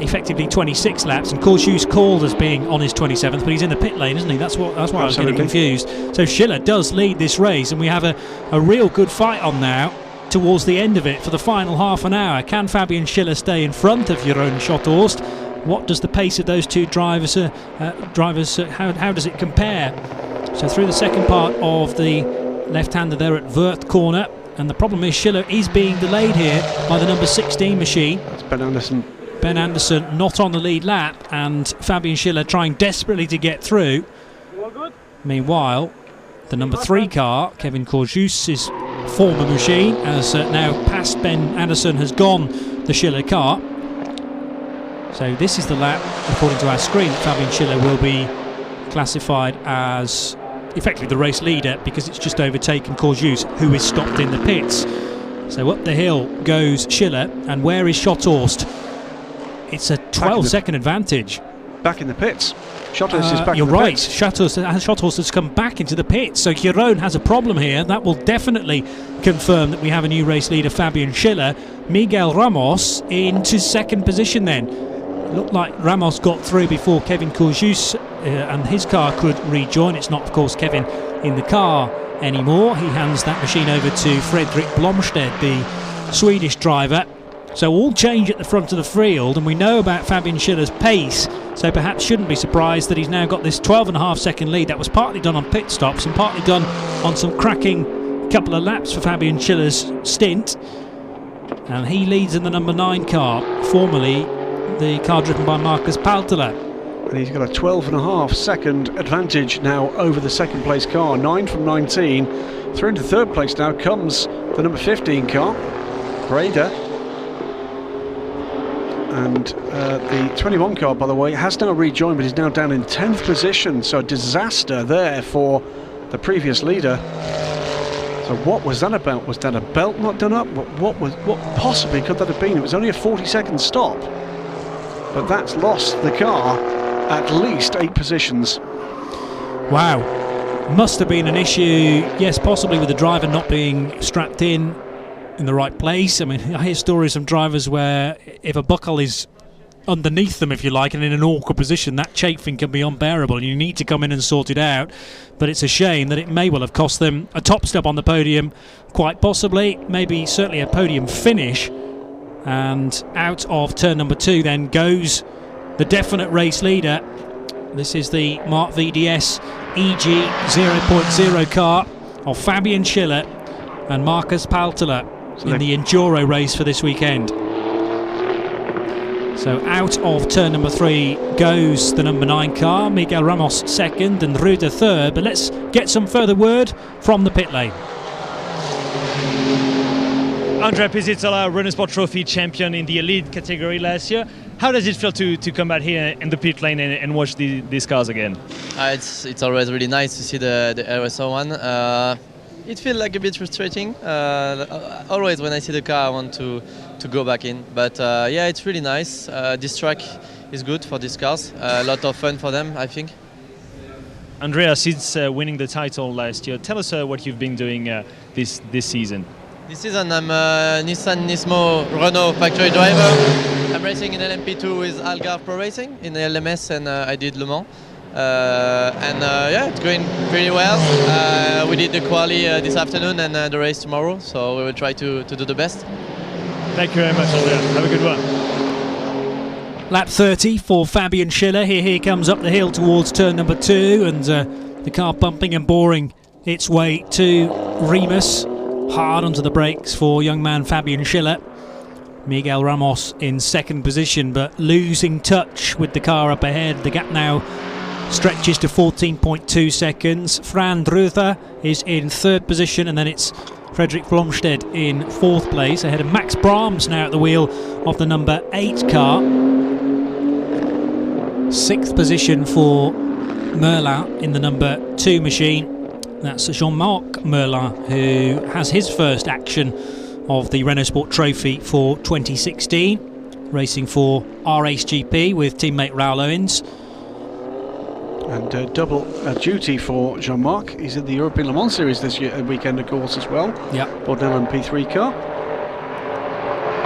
effectively 26 laps, and Corhus called as being on his 27th, but he's in the pit lane, isn't he? That's why I was getting confused. So Schiller does lead this race, and we have a real good fight on now towards the end of it for the final half an hour. Can Fabian Schiller stay in front of Jeroen Schotthorst? What does the pace of those two drivers how does it compare? So through the second part of the left-hander there at Wörth corner, and the problem is Schiller is being delayed here by the number 16 machine. That's Ben Anderson. Ben Anderson not on the lead lap, and Fabian Schiller trying desperately to get through. Meanwhile, the number 3 car, Kevin Corhus' former machine, has now past Ben Anderson, has gone the Schiller car. So this is the lap, according to our screen, that Fabian Schiller will be classified as effectively the race leader, because it's just overtaken Corhus, who is stopped in the pits. So up the hill goes Schiller, and where is Schotthorst? It's a 12-second advantage. Back in the pits. Schotthorst is back You're in the right. pits. Schotthorst has come back into the pits. So Jeroen has a problem here. That will definitely confirm that we have a new race leader, Fabian Schiller. Miguel Ramos into second position then. Looked like Ramos got through before Kevin Courjus and his car could rejoin. It's not, of course, Kevin in the car anymore. He hands that machine over to Fredrik Blomstedt, the Swedish driver. So all change at the front of the field, and we know about Fabian Schiller's pace, so perhaps shouldn't be surprised that he's now got this 12.5 second lead. That was partly done on pit stops and partly done on some cracking couple of laps for Fabian Schiller's stint. And he leads in the number 9 car, formerly the car driven by Marcus Paltela. And he's got a 12.5 second advantage now over the second place car, 9 from 19. Through into third place now comes the number 15 car, Breda. And the 21 car, by the way, has now rejoined, but is now down in 10th position. So a disaster there for the previous leader. So what was that about? Was that a belt not done up? What possibly could that have been? It was only a 40-second stop, but that's lost the car at least 8 positions. Wow. Must have been an issue, yes, possibly with the driver not being strapped in the right place. I mean, I hear stories from drivers where if a buckle is underneath them, if you like, and in an awkward position, that chafing can be unbearable and you need to come in and sort it out. But it's a shame that it may well have cost them a top step on the podium, quite possibly, maybe certainly a podium finish. And out of turn number 2 then goes the definite race leader. This is the Mark VDS EG 0.0 car of Fabian Schiller and Marcus Paltela in the Enduro race for this weekend. So out of turn number 3 goes the number 9 car, Miguel Ramos second and Rude third. But let's get some further word from the pit lane. Andrea Pizzizzala, Renault Sport Trophy champion in the elite category last year. How does it feel to come out here in the pit lane and watch these cars again? It's always really nice to see the R.S.01. It feels like a bit frustrating. Always when I see the car I want to go back in. But yeah, it's really nice. This track is good for these cars. A lot of fun for them, I think. Andrea, since winning the title last year, tell us what you've been doing this season. This season I'm a Nissan Nismo Renault factory driver. I'm racing in LMP2 with Algarve Pro Racing in the LMS, and I did Le Mans. Yeah, it's going pretty well. We did the quali this afternoon and the race tomorrow, so we will try to do the best. Thank you very much, Andrea. Have a good one. Lap 30 for Fabian Schiller. Here he comes up the hill towards turn number 2, and the car bumping and boring its way to Remus. Hard onto the brakes for young man Fabian Schiller. Miguel Ramos in second position, but losing touch with the car up ahead. The gap now stretches to 14.2 seconds. Fran Druther is in third position, and then it's Fredrik Blomstedt in fourth place, ahead of Max Brahms now at the wheel of the number 8 car. Sixth position for Merlin in the number 2 machine. That's Jean-Marc Merlin, who has his first action of the Renault Sport Trophy for 2016, racing for RSGP with teammate Raul Owens. And double duty for Jean-Marc. He's in the European Le Mans Series this weekend, of course, as well. Yeah. Bought an LMP3 car.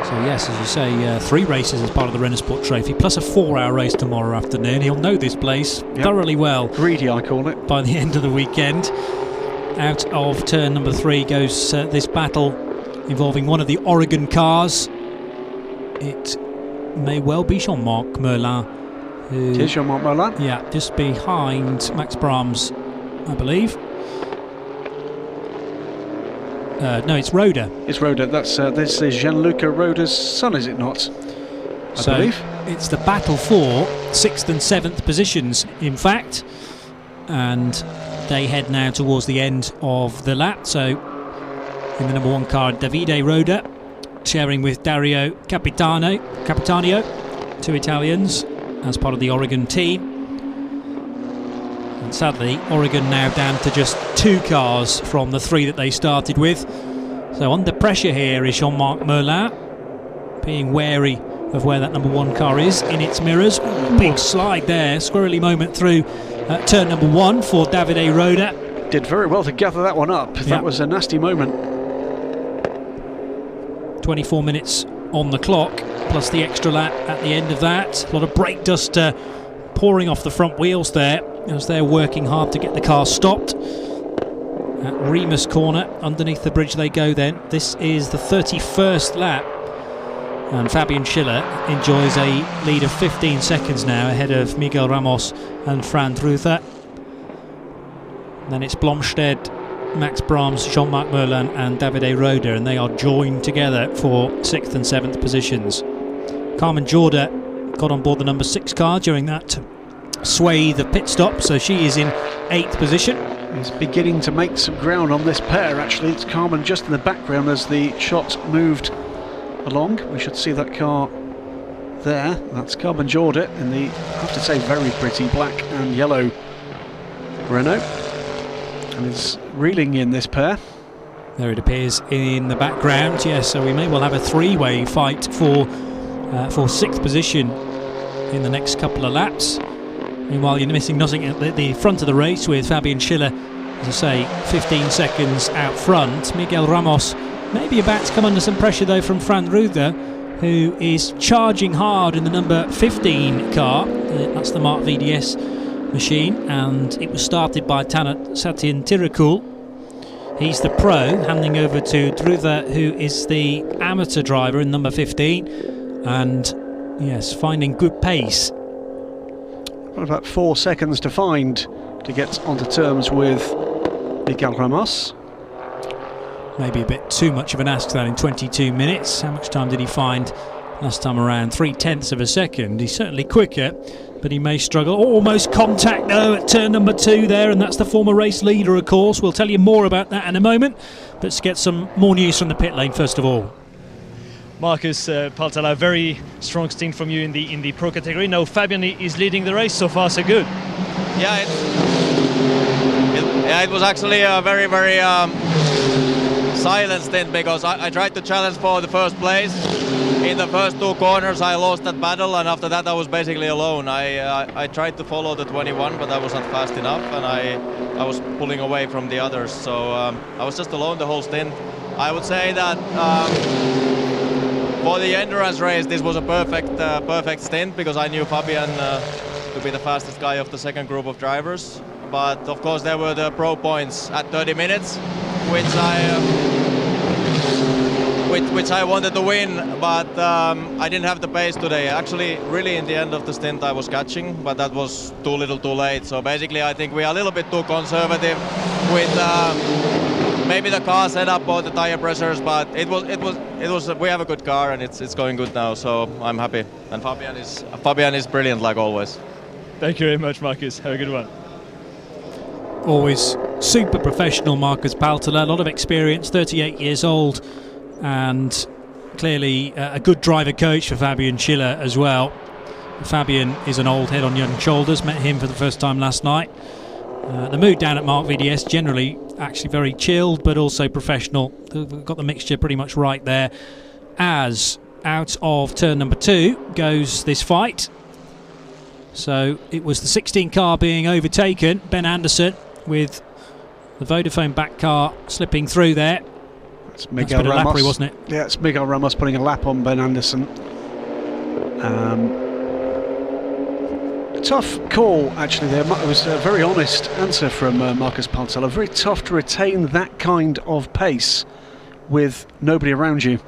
So yes, as you say, 3 races as part of the Renault Sport Trophy, plus a 4-hour race tomorrow afternoon. He'll know this place thoroughly well. Greedy, I call it. By the end of the weekend. Out of turn number 3 goes this battle involving one of the Oregon cars. It may well be Jean-Marc Merlin. It is Jean-Marc Merlin. Yeah, just behind Max Brahms, I believe. No, it's Roda. It's Roda. That's this is Gianluca Roda's son, is it not? I believe. It's the battle for 6th and 7th positions, in fact. And they head now towards the end of the lap. So in the number 1 car, Davide Roda, sharing with Dario Capitanio, 2 Italians, as part of the Oregon team. And sadly, Oregon now down to just 2 cars from the 3 that they started with. So under pressure here is Jean-Marc Merlin, being wary of where that number 1 car is in its mirrors. Big slide there, squirrely moment through turn number 1 for Davide Roda. Did very well to gather that one up. That was a nasty moment. 24 minutes on the clock. plus the extra lap at the end of that. A lot of brake dust pouring off the front wheels there as they're working hard to get the car stopped. At Remus corner, underneath the bridge they go then. This is the 31st lap, and Fabian Schiller enjoys a lead of 15 seconds now ahead of Miguel Ramos and Franz Ruther. Then it's Blomstedt, Max Brahms, Jean-Marc Merlin and Davide Roda, and they are joined together for 6th and 7th positions. Carmen Jorda got on board the number 6 car during that swathe of pit stop, so she is in 8th position. He's beginning to make some ground on this pair, actually. It's Carmen just in the background as the shot moved along. We should see that car there. That's Carmen Jorda in the, I have to say, very pretty black and yellow Renault. And is reeling in this pair. There it appears in the background, yes, so we may well have a three-way fight for 6th position in the next couple of laps. Meanwhile, you're missing nothing at the front of the race with Fabian Schiller, as I say, 15 seconds out front. Miguel Ramos may be about to come under some pressure though from Franz Ruther, who is charging hard in the number 15 car. That's the Mark VDS machine, and it was started by Satyen Tirakul. He's the pro, handing over to Ruther, who is the amateur driver in number 15, and yes, finding good pace. About 4 seconds to find to get onto terms with Miguel Ramos. Maybe a bit too much of an ask that in 22 minutes. How much time did he find last time around? 0.3 of a second. He's certainly quicker, but he may struggle. Almost contact though at turn number 2 there, and that's the former race leader, of course. We'll tell you more about that in a moment. Let's get some more news from the pit lane first of all. Marcus Paltala, very strong stint from you in the pro category. Now Fabian is leading the race. So far, so good. Yeah, it was actually a very, very silent stint, because I tried to challenge for the first place. In the first 2 corners, I lost that battle, and after that, I was basically alone. I tried to follow the 21, but I was not fast enough, and I was pulling away from the others. So I was just alone the whole stint. I would say that. For the endurance race, this was a perfect stint, because I knew Fabian to be the fastest guy of the second group of drivers. But of course there were the pro points at 30 minutes, which I wanted to win, but I didn't have the pace today. Actually, really in the end of the stint I was catching, but that was too little too late. So basically I think we are a little bit too conservative with maybe the car setup or the tire pressures, but it was we have a good car and it's going good now, so I'm happy. And Fabian is brilliant like always. Thank you very much, Marcus. Have a good one. Always super professional, Marcus Paltala, a lot of experience, 38 years old, and clearly a good driver coach for Fabian Schiller as well. Fabian is an old head on young shoulders, met him for the first time last night. The mood down at Mark VDS generally actually very chilled, but also professional. We've got the mixture pretty much right there. As out of turn number 2 goes this fight. So it was the 16 car being overtaken. Ben Anderson with the Vodafone back car slipping through there. It's Miguel Ramos, Lappery, wasn't it? Yeah, it's Miguel Ramos putting a lap on Ben Anderson. Tough call, actually, there. It was a very honest answer from Marcus Paltala. Very tough to retain that kind of pace with nobody around you.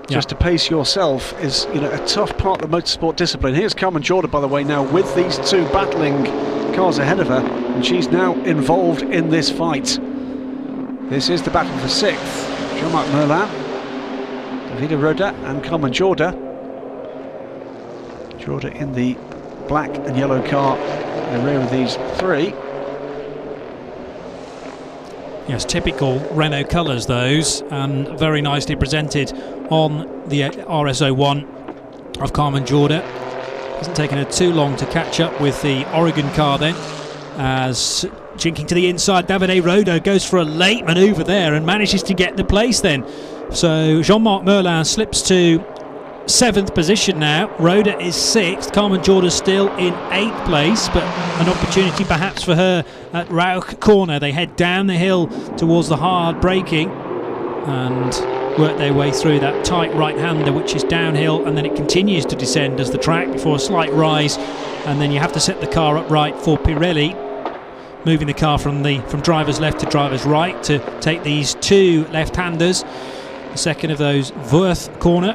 Just to pace yourself is, a tough part of the motorsport discipline. Here's Carmen Jorda, by the way, now with these 2 battling cars ahead of her, and she's now involved in this fight. This is the battle for 6th. Jean-Marc Merlin, Davide Roda and Carmen Jorda. Jorda in the black and yellow car in the rear of these 3. Yes, typical Renault colours those, and very nicely presented on the RS01 of Carmen Jorda. Hasn't taken her too long to catch up with the Oregon car then, as jinking to the inside, Davide Roda goes for a late manoeuvre there and manages to get the place then. So Jean-Marc Merlin slips to 7th position now. Roda is 6th. Carmen Jorda still in 8th place, but an opportunity perhaps for her at Rauch corner. They head down the hill towards the hard braking, and work their way through that tight right-hander, which is downhill, and then it continues to descend as the track before a slight rise, and then you have to set the car up right for Pirelli, moving the car from driver's left to driver's right to take these two left-handers. The second of those, Wurth corner.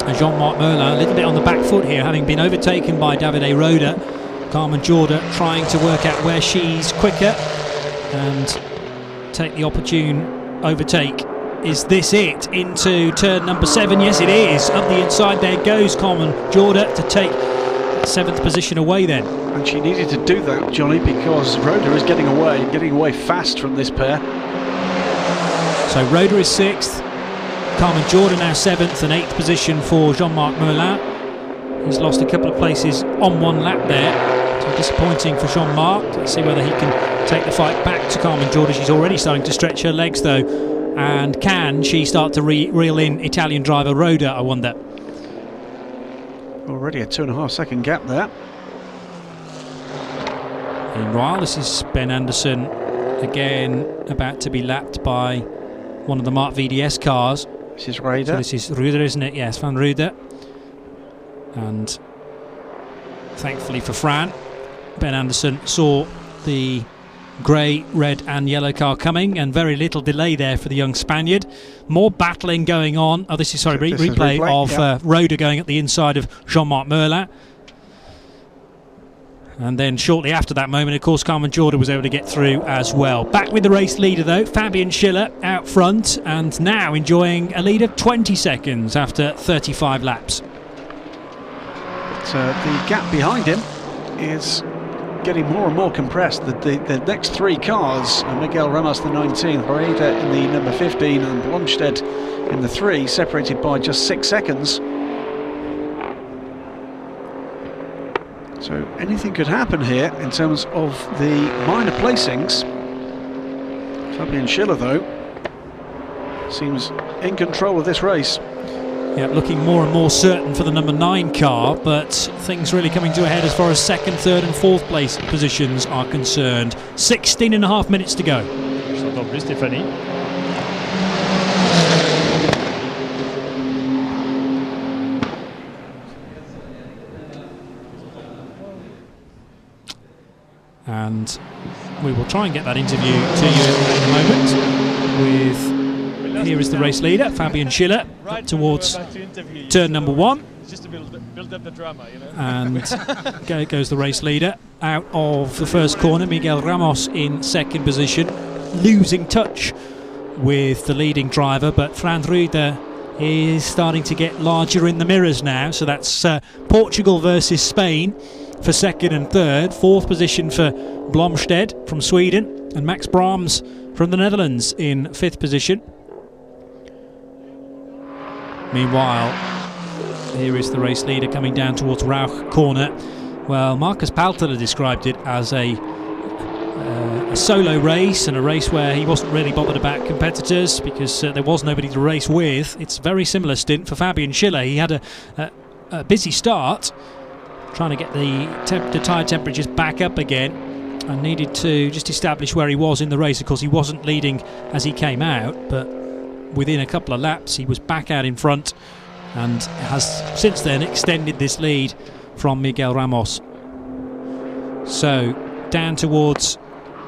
And Jean-Marc Merlin a little bit on the back foot here, having been overtaken by Davide Roda. Carmen Jorda trying to work out where she's quicker and take the opportune overtake. Is this it into turn number 7? Yes, it is. Up the inside there goes Carmen Jorda to take 7th position away then. And she needed to do that, Johnny, because Roda is getting away fast from this pair. So Roda is 6th, Carmen Jorda now 7th, and 8th position for Jean-Marc Merlin. He's lost a couple of places on one lap there, so disappointing for Jean-Marc. Let's see whether he can take the fight back to Carmen Jorda. She's already starting to stretch her legs though, and can she start to reel in Italian driver Roda, I wonder? Already a 2.5 second gap there. Meanwhile, this is Ben Anderson again, about to be lapped by one of the Mark VDS cars. This is Roda. So this is Ruder, isn't it? Yes, Van Ruder. And thankfully for Fran, Ben Anderson saw the grey, red and yellow car coming, and very little delay there for the young Spaniard. More battling going on. Oh, this is, sorry, replay of Roda going at the inside of Jean-Marc Merlin. And then shortly after that moment, of course, Carmen Jorda was able to get through as well. Back with the race leader, though, Fabian Schiller out front, and now enjoying a lead of 20 seconds after 35 laps. So the gap behind him is getting more and more compressed. The next 3 cars, Miguel Ramos the 19th, Rueda in the number 15 and Blomstedt in the 3, separated by just 6 seconds. So anything could happen here in terms of the minor placings. Fabian Schiller, though, seems in control of this race. Yeah, looking more and more certain for the number 9 car, but things really coming to a head as far as 2nd, 3rd and 4th place positions are concerned. 16.5 minutes to go. J'entends plus Stéphanie. And we will try and get that interview to you in a moment. Here is the race leader, Fabian Schiller, up towards turn number 1. Just to build up the drama, you know. And goes the race leader out of the first corner. Miguel Ramos in 2nd position, losing touch with the leading driver, but Fran Rueda is starting to get larger in the mirrors now. So that's Portugal versus Spain for 2nd and 3rd. 4th position for Blomstedt from Sweden, and Max Brahms from the Netherlands in 5th position. Meanwhile, here is the race leader coming down towards Rauch corner. Well, Marcus Paltler described it as a solo race, and a race where he wasn't really bothered about competitors because there was nobody to race with. It's a very similar stint for Fabian Schiller. He had a busy start, trying to get the tyre temperatures back up again, and needed to just establish where he was in the race. Of course, he wasn't leading as he came out, but within a couple of laps he was back out in front and has since then extended this lead from Miguel Ramos. So down towards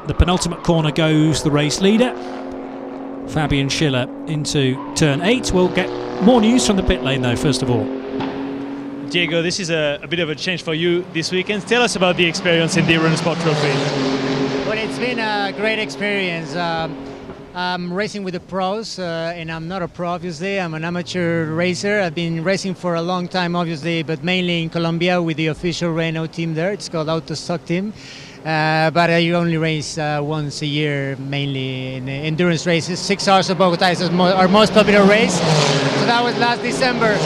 the penultimate corner goes the race leader, Fabian Schiller, into turn 8. We'll get more news from the pit lane though, first of all. Diego, this is a bit of a change for you this weekend. Tell us about the experience in the Renault Sport Trophy. Well, it's been a great experience. I'm racing with the pros, and I'm not a pro, obviously. I'm an amateur racer. I've been racing for a long time, obviously, but mainly in Colombia with the official Renault team there. It's called Auto Stock Team. But I only race once a year, mainly in endurance races. 6 hours of Bogota is our most popular race. So that was last December.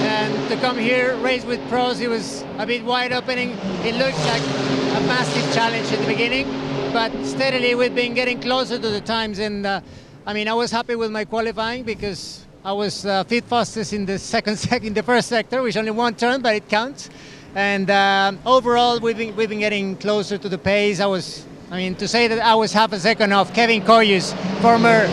And to come here, race with pros, it was a bit wide opening. It looked like a massive challenge at the beginning, but steadily we've been getting closer to the times. And I mean, I was happy with my qualifying because I was fifth fastest in the first sector, which only one turn, but it counts. And overall, we've been getting closer to the pace. I was I mean, to say that I was half a second off Kevin Koyus, former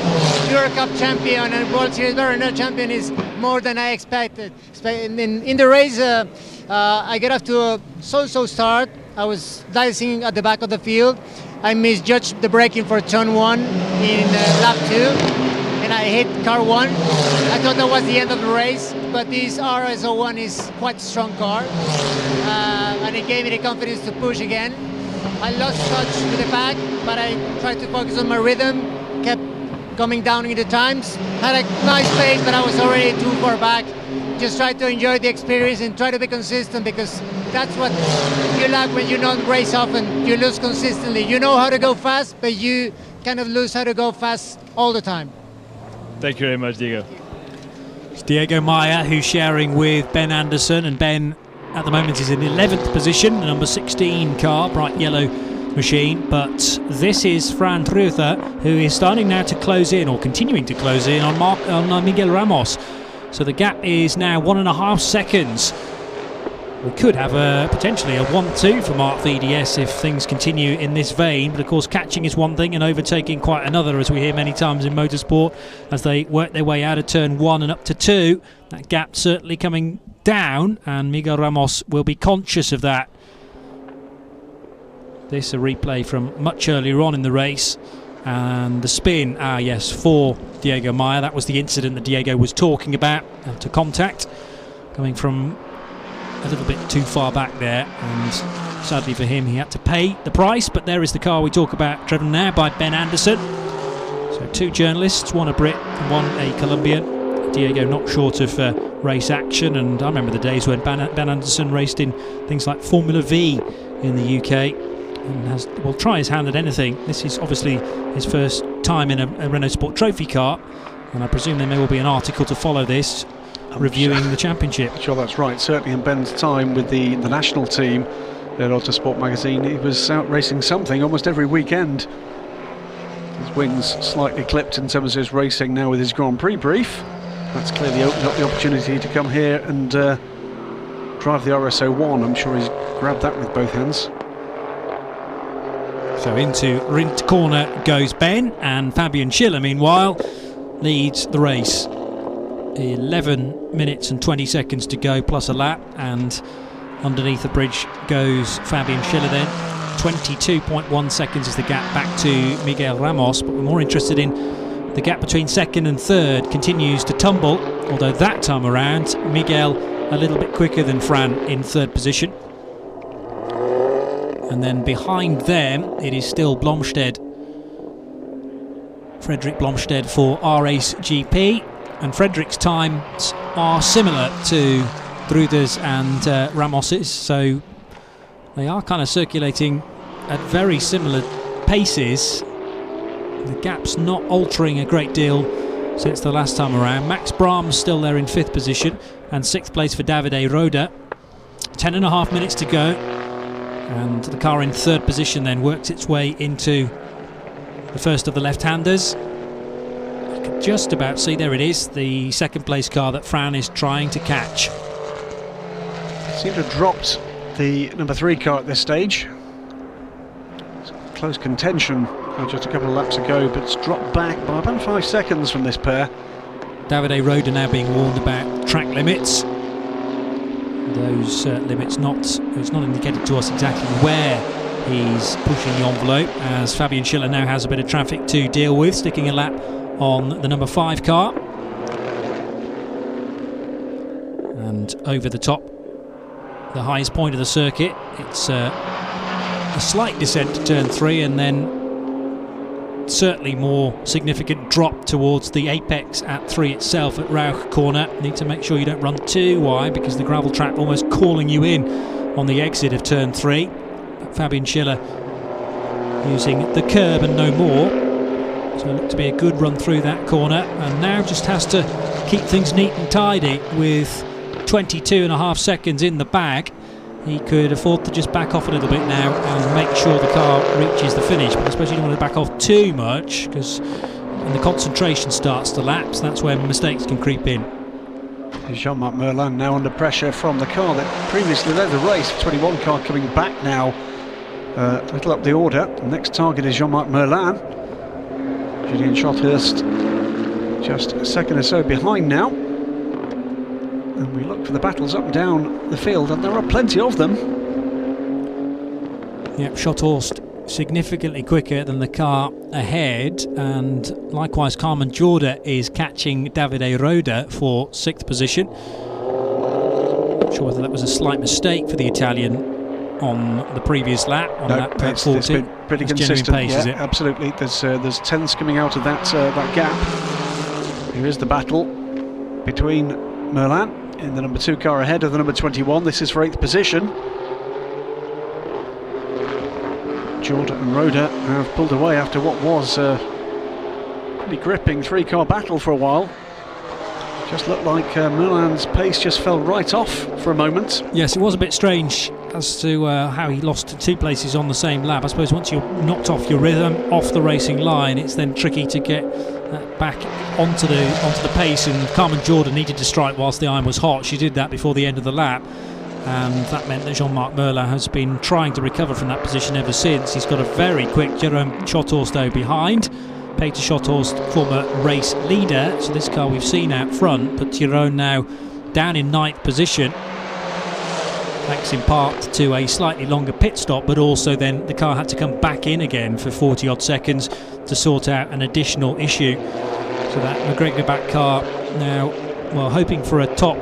Euro Cup champion and World Series Renault champion, is more than I expected. In the race, I got off to a so-so start. I was dicing at the back of the field. I misjudged the braking for turn 1 in lap 2, and I hit car 1. I thought that was the end of the race, but this R.S.01 is quite a strong car, and it gave me the confidence to push again. I lost touch with the back, but I tried to focus on my rhythm, kept coming down in the times, had a nice pace, but I was already too far back. Just try to enjoy the experience and try to be consistent, because that's what you lack when you don't race often. You lose consistently. You know how to go fast, but you kind of lose how to go fast all the time. Thank you very much, Diego. It's Diego Meyer who's sharing with Ben Anderson, and Ben at the moment is in 11th position, the number 16 car, bright yellow machine. But this is Fran Ruther, who is starting now to close in, or continuing to close in, on Miguel Ramos. So the gap is now 1.5 seconds. We could have potentially a 1-2 for Marc VDS if things continue in this vein. But of course, catching is one thing and overtaking quite another, as we hear many times in motorsport, as they work their way out of turn 1 and up to 2. That gap certainly coming down, and Miguel Ramos will be conscious of that. This a replay from much earlier on in the race. And the spin, yes, for Diego Meyer. That was the incident that Diego was talking about, after contact, coming from a little bit too far back there, and sadly for him he had to pay the price. But there is the car we talk about, driven now by Ben Anderson. So 2 journalists, one a Brit and one a Colombian. Diego not short of race action, and I remember the days when Ben Anderson raced in things like Formula V in the UK, and will try his hand at anything. This is obviously his first time in a Renault Sport Trophy car, and I presume there may well be an article to follow this, reviewing the championship. Sure, that's right. Certainly in Ben's time with the national team at Autosport magazine, he was out racing something almost every weekend. His wings slightly clipped in terms of his racing now with his Grand Prix brief. That's clearly opened up the opportunity to come here and drive the RS01. I'm sure he's grabbed that with both hands. So into Rindt corner goes Ben, and Fabian Schiller meanwhile leads the race. 11 minutes and 20 seconds to go plus a lap, and underneath the bridge goes Fabian Schiller then. 22.1 seconds is the gap back to Miguel Ramos, but we're more interested in the gap between second and third. Continues to tumble, although that time around Miguel a little bit quicker than Fran in third position. And then behind them it is still Blomstedt, Frederick Blomstedt for RACE GP, and Frederick's times are similar to Druder's and Ramos's, so they are kind of circulating at very similar paces. The gap's not altering a great deal since the last time around. Max Brahms still there in 5th position, and 6th place for Davide Roda. 10.5 minutes to go, and the car in 3rd position then works its way into the first of the left-handers. You can just about see, there it is, the 2nd place car that Fran is trying to catch. Seemed to have dropped the number 3 car at this stage. Close contention just a couple of laps ago, but it's dropped back by about 5 seconds from this pair. Davide Roda now being warned about track limits. Those limits it's not indicated to us exactly where he's pushing the envelope, as Fabian Schiller now has a bit of traffic to deal with, sticking a lap on the number 5 car. And over the top, the highest point of the circuit, it's a slight descent to turn 3, and then certainly more significant drop towards the apex at 3 itself at Rauch corner. Need to make sure you don't run too wide, because the gravel track almost calling you in on the exit of turn 3. But Fabian Schiller using the curb and no more, so it looked to be a good run through that corner, and now just has to keep things neat and tidy with 22.5 seconds in the bag. He could afford to just back off a little bit now and make sure the car reaches the finish, but I suppose you don't want to back off too much, because when the concentration starts to lapse, that's where mistakes can creep in. Jean-Marc Merlin now under pressure from the car that previously led the race. 21 car coming back now a little up the order. The next target is Jean-Marc Merlin. Julien Schothurst just a second or so behind now. And we look for the battles up and down the field, and there are plenty of them. Yep, Schothurst significantly quicker than the car ahead, and likewise Carmen Jorda is catching Davide Roda for 6th position. Not sure whether that was a slight mistake for the Italian on the previous lap on that 40. It's been pretty That's consistent. pace, yeah, is it? Absolutely. There's tenths coming out of that gap. Here is the battle between Merlin in the number 2 car ahead of the number 21. This is for 8th position. Jorda and Roda have pulled away after what was a pretty gripping 3-car battle for a while. Just looked like Merlin's pace just fell right off for a moment. Yes, it was a bit strange as to how he lost 2 places on the same lap. I suppose once you're knocked off your rhythm, off the racing line, it's then tricky to get back onto the pace, and Carmen Jorda needed to strike whilst the iron was hot. She did that before the end of the lap, and that meant that Jean-Marc Merlin has been trying to recover from that position ever since. He's got a very quick Jérôme Schothurst though behind. Peter Schothurst, former race leader, so this car we've seen out front, but Jérôme now down in 9th position, thanks in part to a slightly longer pit stop, but also then the car had to come back in again for 40 odd seconds to sort out an additional issue. So that McGregor back car now, well, hoping for a top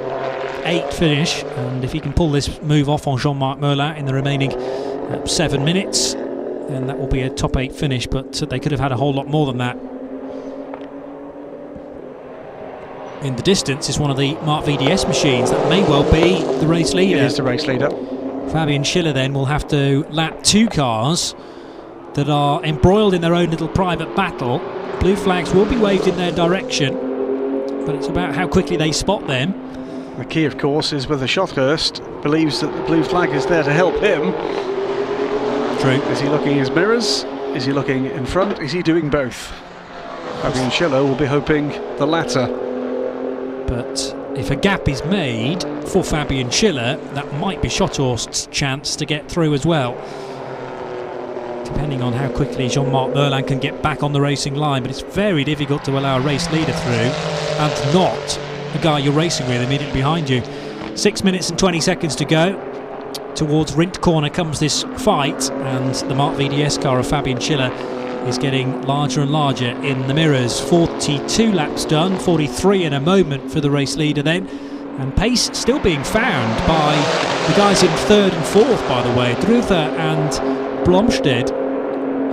8 finish, and if he can pull this move off on Jean-Marc Merlin in the remaining 7 minutes, then that will be a top 8 finish, but they could have had a whole lot more than that. In the distance is one of the Mark VDS machines. That may well be the race leader. It is the race leader. Fabian Schiller then will have to lap 2 cars that are embroiled in their own little private battle. Blue flags will be waved in their direction, but it's about how quickly they spot them. The key, of course, is whether Schothurst believes that the blue flag is there to help him. True. Is he looking in his mirrors? Is he looking in front? Is he doing both? Fabian Schiller will be hoping the latter. But if a gap is made for Fabian Schiller, that might be Schothurst's chance to get through as well, depending on how quickly Jean-Marc Merlin can get back on the racing line. But it's very difficult to allow a race leader through and not the guy you're racing with immediately behind you. 6 minutes and 20 seconds to go. Towards Rindt corner comes this fight, and the Mark VDS car of Fabian Schiller is getting larger and larger in the mirrors. 42 laps done, 43 in a moment for the race leader then, and pace still being found by the guys in 3rd and 4th, by the way. Druther and Blomstedt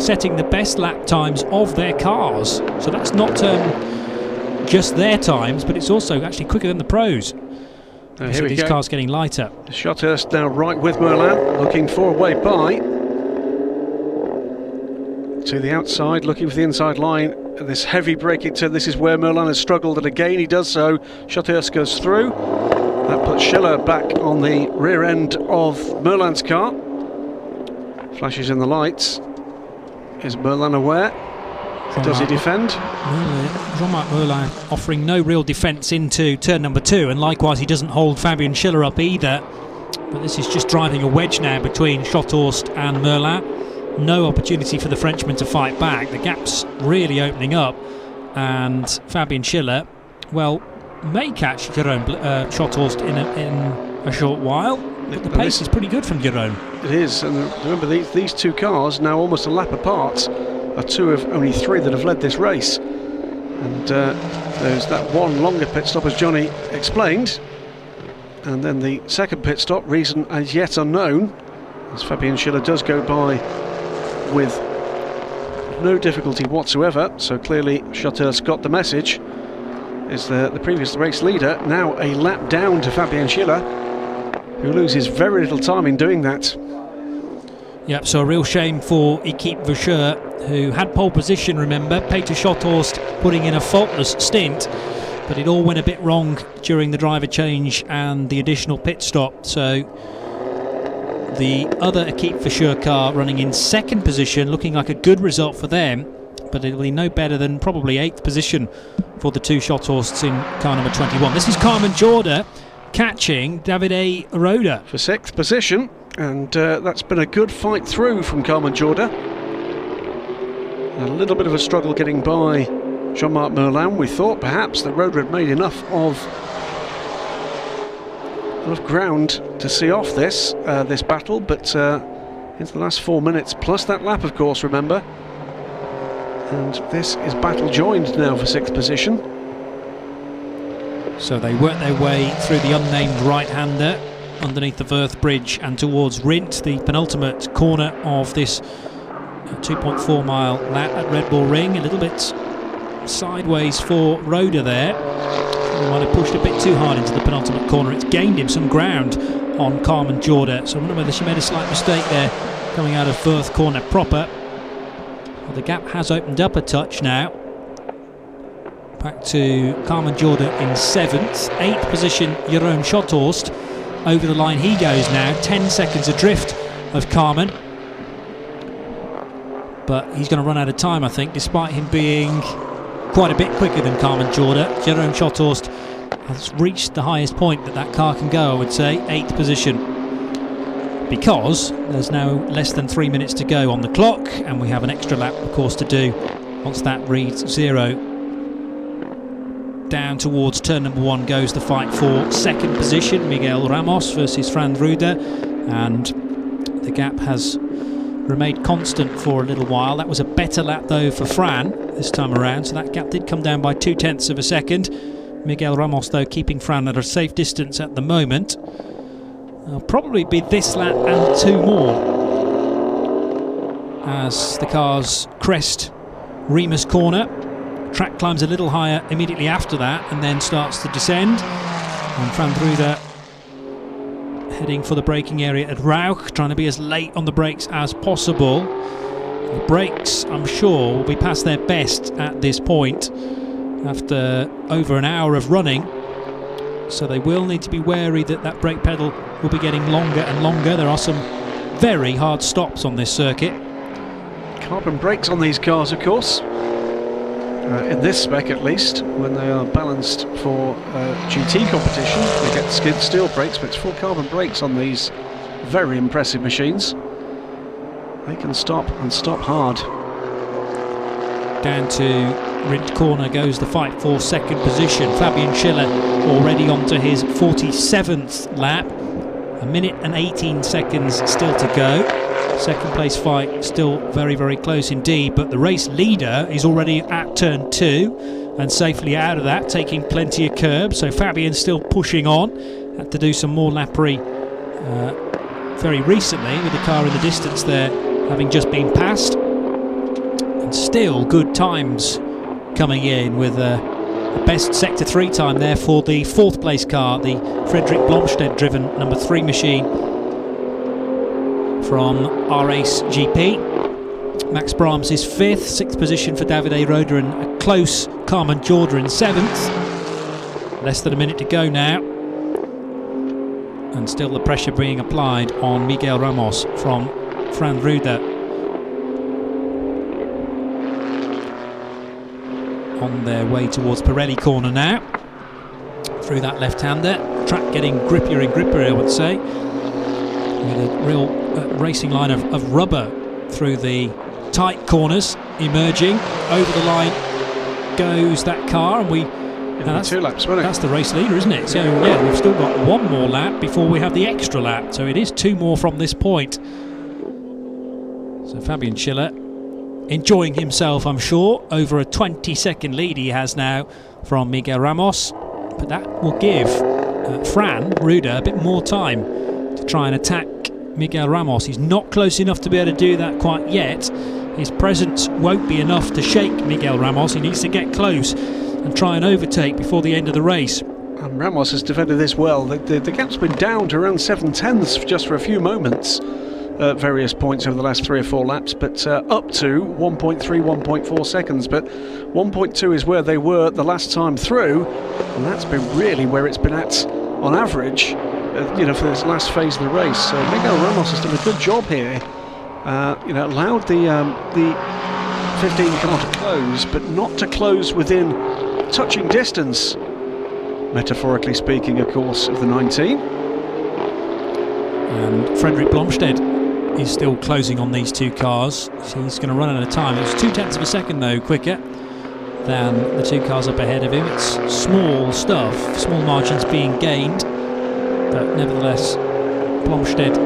setting the best lap times of their cars, so that's not just their times, but it's also actually quicker than the pros. So these cars getting lighter. Schothurst now right with Merlin, looking for a way by. To the outside, looking for the inside line. This heavy braking turn, this is where Merlin has struggled, and again he does so. Schothurst goes through. That puts Schiller back on the rear end of Merlin's car. Flashes in the lights. Is Merlin aware? Does he defend? Jean-Marc Merlin offering no real defence into turn number 2, and likewise he doesn't hold Fabian Schiller up either. But this is just driving a wedge now between Schothurst and Merlin. No opportunity for the Frenchman to fight back. The gap's really opening up, and Fabian Schiller, well, may catch Jérôme Schothurst in a short while. But the pace is pretty good from Jérôme. It is, and remember these 2 cars now almost a lap apart are 2 of only 3 that have led this race. And there's that one longer pit stop, as Johnny explained, and then the second pit stop, reason as yet unknown, as Fabian Schiller does go by with no difficulty whatsoever. So clearly Schothurst got the message. Is the previous race leader now a lap down to Fabian Schiller, who loses very little time in doing that. Yep, so a real shame for Equipe Vacher, who had pole position, remember. Peter Schothurst putting in a faultless stint, but it all went a bit wrong during the driver change and the additional pit stop. So the other Equipe Vacher car running in 2nd position, looking like a good result for them, but it'll be no better than probably 8th position for the 2 Schothursts in car number 21. This is Carmen Jorda catching Davide Roda for 6th position. And that's been a good fight through from Carmen Jorda. A little bit of a struggle getting by Jean-Marc Merlin. We thought perhaps that Roder had made enough of ground to see off this battle, but into the last 4 minutes, plus that lap, of course, remember. And this is battle joined now for 6th position. So they work their way through the unnamed right-hander underneath the Wirth Bridge and towards Rindt, the penultimate corner of this 2.4 mile lap at Red Bull Ring. A little bit sideways for Roder there. He might have pushed a bit too hard into the penultimate corner. It's gained him some ground on Carmen Jorda, so I wonder whether she made a slight mistake there coming out of Wirth corner proper. Well, the gap has opened up a touch now. Back to Carmen Jorda in 7th. 8th position, Jeroen Schothorst. Over the line he goes now, 10 seconds adrift of Carmen. But he's going to run out of time, I think, despite him being quite a bit quicker than Carmen Jorda. Jeroen Schothorst has reached the highest point that car can go, I would say, 8th position. Because there's now less than 3 minutes to go on the clock, and we have an extra lap, of course, to do once that reads 0. Down towards turn number 1 goes the fight for 2nd position. Miguel Ramos versus Fran Ruder, and the gap has remained constant for a little while. That was a better lap though for Fran this time around, so that gap did come down by 0.2 of a second. Miguel Ramos though keeping Fran at a safe distance at the moment. It'll probably be this lap and 2 more as the cars crest Remus corner. Track climbs a little higher immediately after that and then starts to descend. And Fran Ruder heading for the braking area at Rauch, trying to be as late on the brakes as possible. The brakes, I'm sure, will be past their best at this point after over an hour of running. So they will need to be wary that that brake pedal will be getting longer and longer. There are some very hard stops on this circuit. Carbon brakes on these cars, of course. In this spec at least, when they are balanced for GT competition, they get skid steel brakes, but it's full carbon brakes on these very impressive machines. They can stop and stop hard. Down to Rindt corner goes the fight for 2nd position. Fabian Schiller already onto his 47th lap. 1 minute and 18 seconds still to go. 2nd place fight still very, very close indeed, but the race leader is already at turn 2 and safely out of that, taking plenty of curbs. So Fabian's still pushing on. Had to do some more lappery very recently with the car in the distance there, having just been passed. And still good times coming in with the best sector 3 time there for the 4th place car, the Frederick Blomstedt driven number 3 machine from R.S. GP. Max Brahms is 5th, 6th position for Davide Roder, and a close Carmen Jorda in 7th. Less than a minute to go now, and still the pressure being applied on Miguel Ramos from Fran Ruder. On their way towards Pirelli corner now, through that left-hander. Track getting grippier and grippier, I would say, with a real racing line of rubber through the tight corners. Emerging over the line goes that car, and that's 2 laps, wasn't it? That's the race leader, isn't it? So yeah, we've still got 1 more lap before we have the extra lap, so it is 2 more from this point. So Fabian Schiller enjoying himself, I'm sure, over a 20-second lead he has now from Miguel Ramos, but that will give Fran Ruder a bit more time to try and attack Miguel Ramos. He's not close enough to be able to do that quite yet. His presence won't be enough to shake Miguel Ramos. He needs to get close and try and overtake before the end of the race. And Ramos has defended this well. The gap's been down to around 7/10 just for a few moments at various points over the last 3 or 4 laps, but up to 1.3, 1.4 seconds. But 1.2 is where they were the last time through, and that's been really where it's been at on average, for this last phase of the race. So Miguel Ramos has done a good job here. Allowed the 15 car to close, but not to close within touching distance, metaphorically speaking, of course, of the 19. And Frederick Blomstedt is still closing on these two cars. So he's going to run out of time. It's 0.2 of a second though quicker than the two cars up ahead of him. It's small stuff, small margins being gained, but nevertheless Blomstedt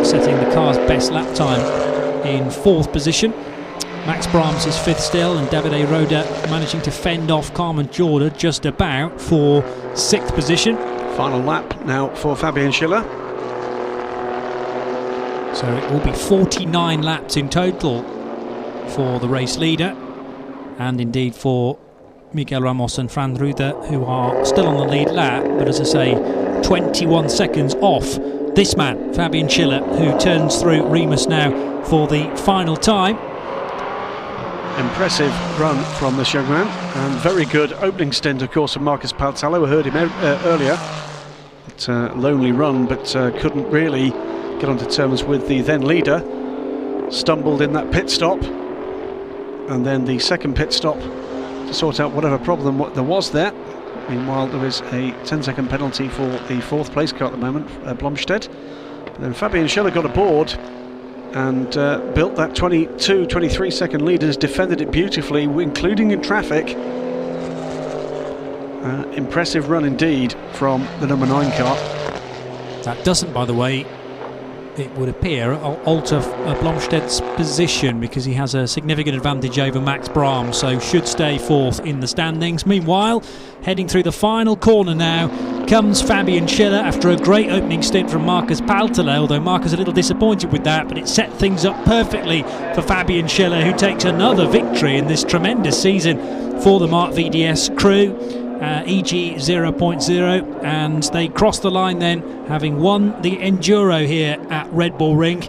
setting the car's best lap time in 4th position. Max Brahms is 5th still, and Davide Roda managing to fend off Carmen Jorda just about for 6th position. Final lap now for Fabian Schiller. So it will be 49 laps in total for the race leader, and indeed for Miguel Ramos and Fran Ruda, who are still on the lead lap, but as I say, 21 seconds off this man, Fabian Schiller, who turns through Remus now for the final time. Impressive run from this young man, and very good opening stint, of course, from Marcus Paltallo. We heard him earlier. It's a lonely run, but couldn't really get onto terms with the then leader. Stumbled in that pit stop, and then the second pit stop to sort out whatever problem there was there. Meanwhile, there is a 10-second penalty for the 4th place car at the moment, Blomstedt. But then Fabian Schiller got aboard and built that 23 second lead, has defended it beautifully, including in traffic. Impressive run indeed from the number 9 car. That doesn't, by the way, it would appear, alter Blomstedt's position, because he has a significant advantage over Max Brahms, so should stay 4th in the standings. Meanwhile, heading through the final corner now comes Fabian Schiller after a great opening stint from Marcus Paltallo, although Marcus a little disappointed with that, but it set things up perfectly for Fabian Schiller, who takes another victory in this tremendous season for the Mark VDS crew. EG 0.0, and they cross the line then, having won the Enduro here at Red Bull Ring.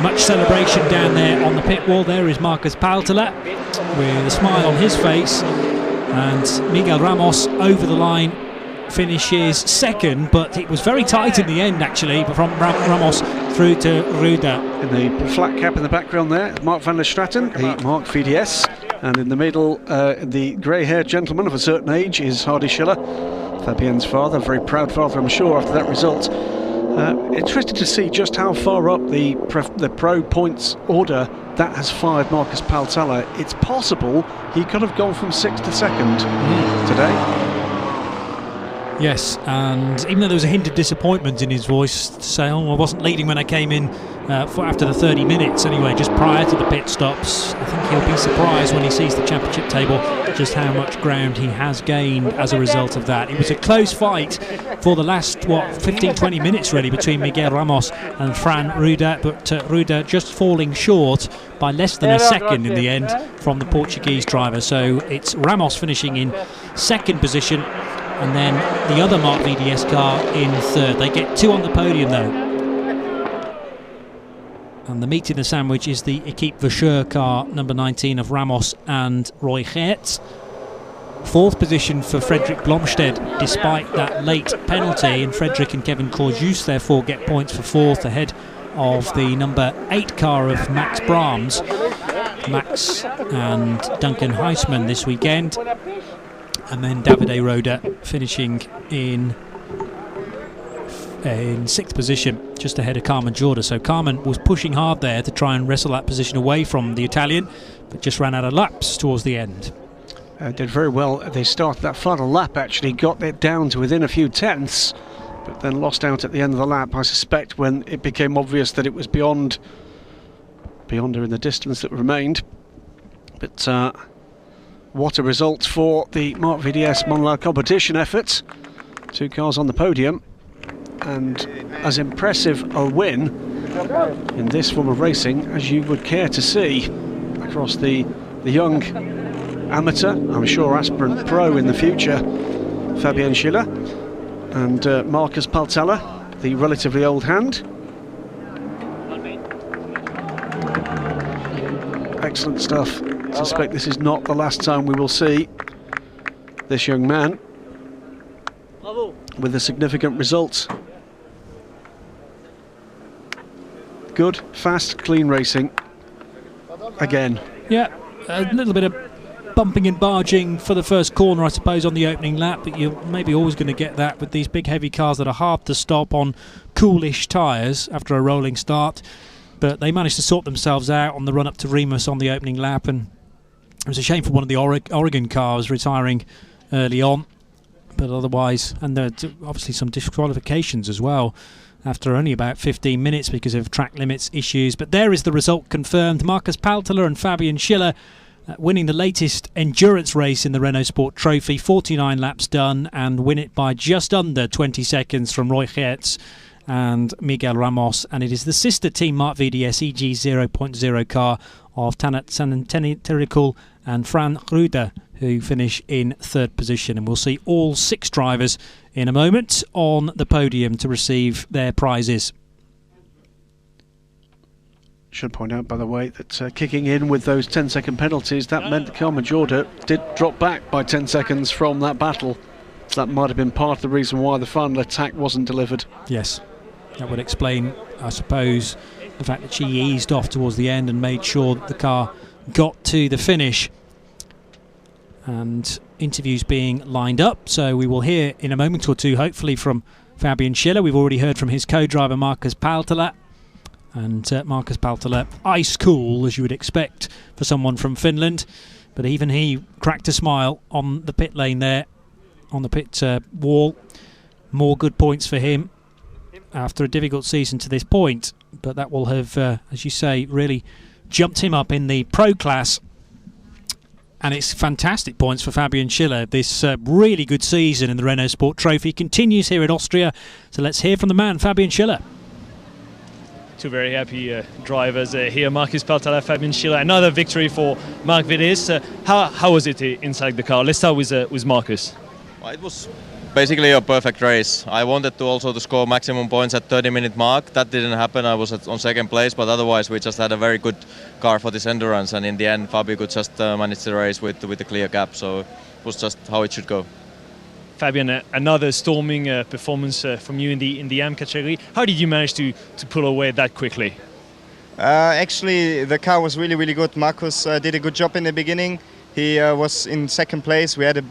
Much celebration down there on the pit wall. There is Marcus Paltallo with a smile on his face, and Miguel Ramos over the line finishes 2nd, but it was very tight in the end actually, from Ramos through to Ruda. In the flat cap in the background there, Mark van der Straten, the Mark VDS. And in the middle, the grey-haired gentleman of a certain age is Hardy Schiller, Fabien's father, very proud father, I'm sure, after that result. Interested to see just how far up the pro points order that has fired Marcus Paltallo. It's possible he could have gone from 6th to 2nd today. Yes, and even though there was a hint of disappointment in his voice, to say, I wasn't leading when I came in after the 30 minutes anyway, just prior to the pit stops. I think he'll be surprised when he sees the championship table just how much ground he has gained as a result of that. It was a close fight for the last 15-20 minutes really between Miguel Ramos and Fran Ruda, but Ruda just falling short by less than a second in the end from the Portuguese driver. So it's Ramos finishing in 2nd position, and then the other Mark VDS car in 3rd. They get 2 on the podium though. And the meat in the sandwich is the Equipe Vasseur car, number 19 of Ramos and Roy Geerts. 4th position for Frederick Blomstedt, despite that late penalty, and Frederick and Kevin Corjus therefore get points for 4th, ahead of the number 8 car of Max Brahms. Max and Duncan Heisman this weekend. And then Davide Roda finishing in 6th position, just ahead of Carmen Jorda. So Carmen was pushing hard there to try and wrestle that position away from the Italian, but just ran out of laps towards the end. Did very well. They started that final lap, actually got it down to within a few tenths, but then lost out at the end of the lap, I suspect, when it became obvious that it was beyond her in the distance that remained. But what a result for the Mark VDS Mondial competition efforts. 2 cars on the podium, and as impressive a win in this form of racing as you would care to see across the young amateur, I'm sure aspirant pro in the future, Fabian Schiller, and Marcus Paltallo, the relatively old hand. Excellent stuff. I suspect this is not the last time we will see this young man with a significant result. Good, fast, clean racing again. Yeah, a little bit of bumping and barging for the first corner, I suppose, on the opening lap, but you're maybe always going to get that with these big heavy cars that are hard to stop on coolish tyres after a rolling start. But they managed to sort themselves out on the run up to Remus on the opening lap, and it was a shame for one of the Oregon cars retiring early on. But otherwise, and there are obviously some disqualifications as well after only about 15 minutes because of track limits issues. But there is the result confirmed. Marcus Paltela and Fabian Schiller winning the latest endurance race in the Renault Sport Trophy, 49 laps done, and win it by just under 20 seconds from Roy Geerts and Miguel Ramos. And it is the sister team Mark VDS EG 0.0 car of Tanat Santenterikul and Fran Ruder who finish in third position. And we'll see all 6 drivers in a moment on the podium to receive their prizes. Should point out, by the way, that kicking in with those 10-second penalties, that meant that Car Majorda did drop back by 10 seconds from that battle. So that might have been part of the reason why the final attack wasn't delivered. Yes, that would explain, I suppose, the fact that she eased off towards the end and made sure that the car got to the finish. And interviews being lined up, so we will hear in a moment or two, hopefully, from Fabian Schiller. We've already heard from his co-driver Marcus Paltela. And Marcus Paltela, ice cool, as you would expect for someone from Finland. But even he cracked a smile on the pit lane there, on the pit wall. More good points for him after a difficult season to this point. But that will have, as you say, really jumped him up in the pro class. And it's fantastic points for Fabian Schiller. This really good season in the Renault Sport Trophy continues here in Austria. So let's hear from the man, Fabian Schiller. Two very happy drivers here, Marcus Paltela, Fabian Schiller. Another victory for Mark Vides. How was it inside the car? Let's start with Marcus. Well, it was basically a perfect race. I wanted to also to score maximum points at 30-minute mark. That didn't happen. I was on second place, but otherwise we just had a very good car for this endurance. And in the end, Fabio could just manage the race with a clear gap. So it was just how it should go. Fabian, another storming performance from you in the AM category. How did you manage to pull away that quickly? Actually, the car was really good. Marcus did a good job in the beginning. He was in second place. We had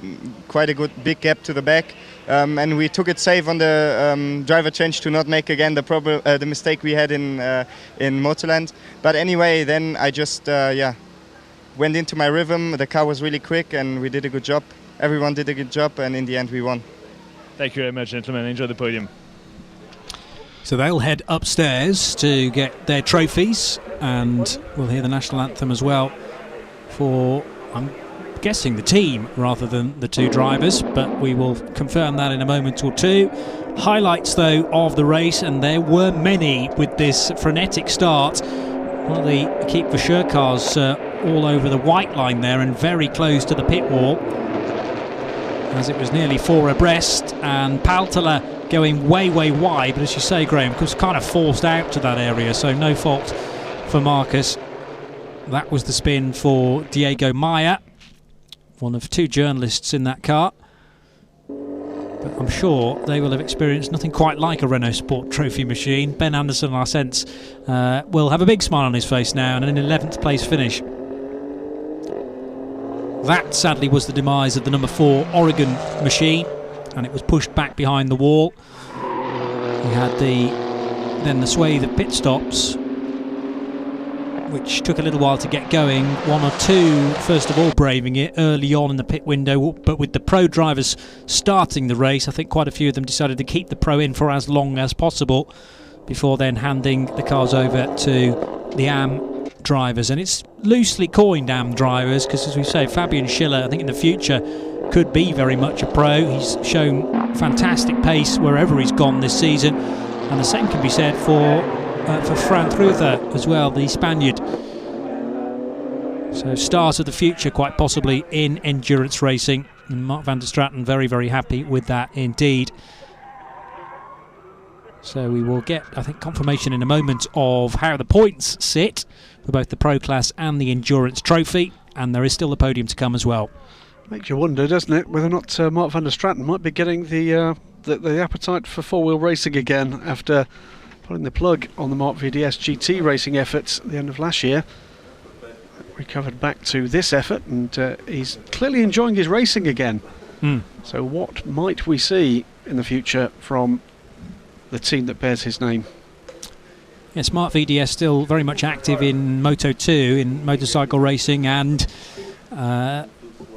quite a good big gap to the back, and we took it safe on the driver change to not make again the mistake we had in Motorland. But anyway, then I just went into my rhythm. The car was really quick, and we did a good job. Everyone did a good job, and in the end we won. Thank you very much, gentlemen. Enjoy the podium. So they'll head upstairs to get their trophies, and we'll hear the national anthem as well for, I'm guessing, the team rather than the 2 drivers, but we will confirm that in a moment or two. Highlights, though, of the race, and there were many with this frenetic start. One of the Equipe Vacher cars all over the white line there and very close to the pit wall, as it was nearly 4 abreast, and Paltela going way wide, but as you say, Graham, was kind of forced out to that area, so no fault for Marcus. That was the spin for Diego Maia, one of 2 journalists in that car. But I'm sure they will have experienced nothing quite like a Renault Sport Trophy machine. Ben Anderson, I sense, will have a big smile on his face now, and an 11th place finish. That, sadly, was the demise of the number 4 Oregon machine, and it was pushed back behind the wall. We had then the swathe of pit stops, which took a little while to get going. 1 or 2, first of all, braving it early on in the pit window, but with the pro drivers starting the race, I think quite a few of them decided to keep the pro in for as long as possible before then handing the cars over to the AM drivers. And it's loosely coined AM drivers because, as we say, Fabian Schiller, I think in the future could be very much a pro. He's shown fantastic pace wherever he's gone this season, and the same can be said for Fran Ruder as well, the Spaniard. So stars of the future quite possibly in endurance racing, and Mark van der Straten very happy with that indeed. So we will get, I think, confirmation in a moment of how the points sit for both the Pro Class and the Endurance Trophy, and there is still the podium to come as well. Makes you wonder, doesn't it, whether or not Mark van der Straten might be getting the appetite for 4-wheel racing again after pulling the plug on the Mark VDS GT racing efforts at the end of last year. recovered back to this effort, and he's clearly enjoying his racing again. So what might we see in the future from the team that bears his name? Yeah, Smart VDS still very much active in Moto 2, in motorcycle racing, and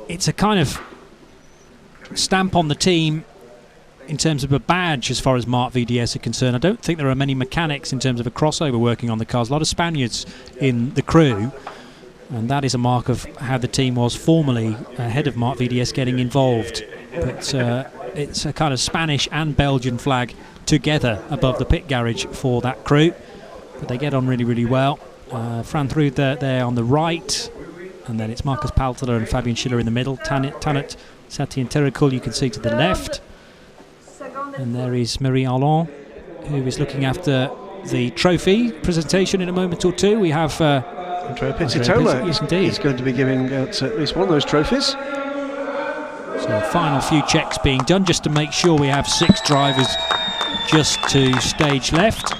it's a kind of stamp on the team in terms of a badge as far as Smart VDS are concerned. I don't think there are many mechanics in terms of a crossover working on the cars. A lot of Spaniards in the crew, and that is a mark of how the team was formerly ahead of Smart VDS getting involved. But it's a kind of Spanish and Belgian flag together above the pit garage for that crew. But they get on really, really well. Fran Rueda there on the right, and then it's Marcus Paltler and Fabian Schiller in the middle. Tanit Sati and Terrakul you can see to the left. And there is Marie Arlon, who is looking after the trophy presentation in a moment or two. We have Andrea Pizzitola. Yes, indeed. He's going to be giving out at least one of those trophies. So final few checks being done just to make sure we have 6 drivers just to stage left.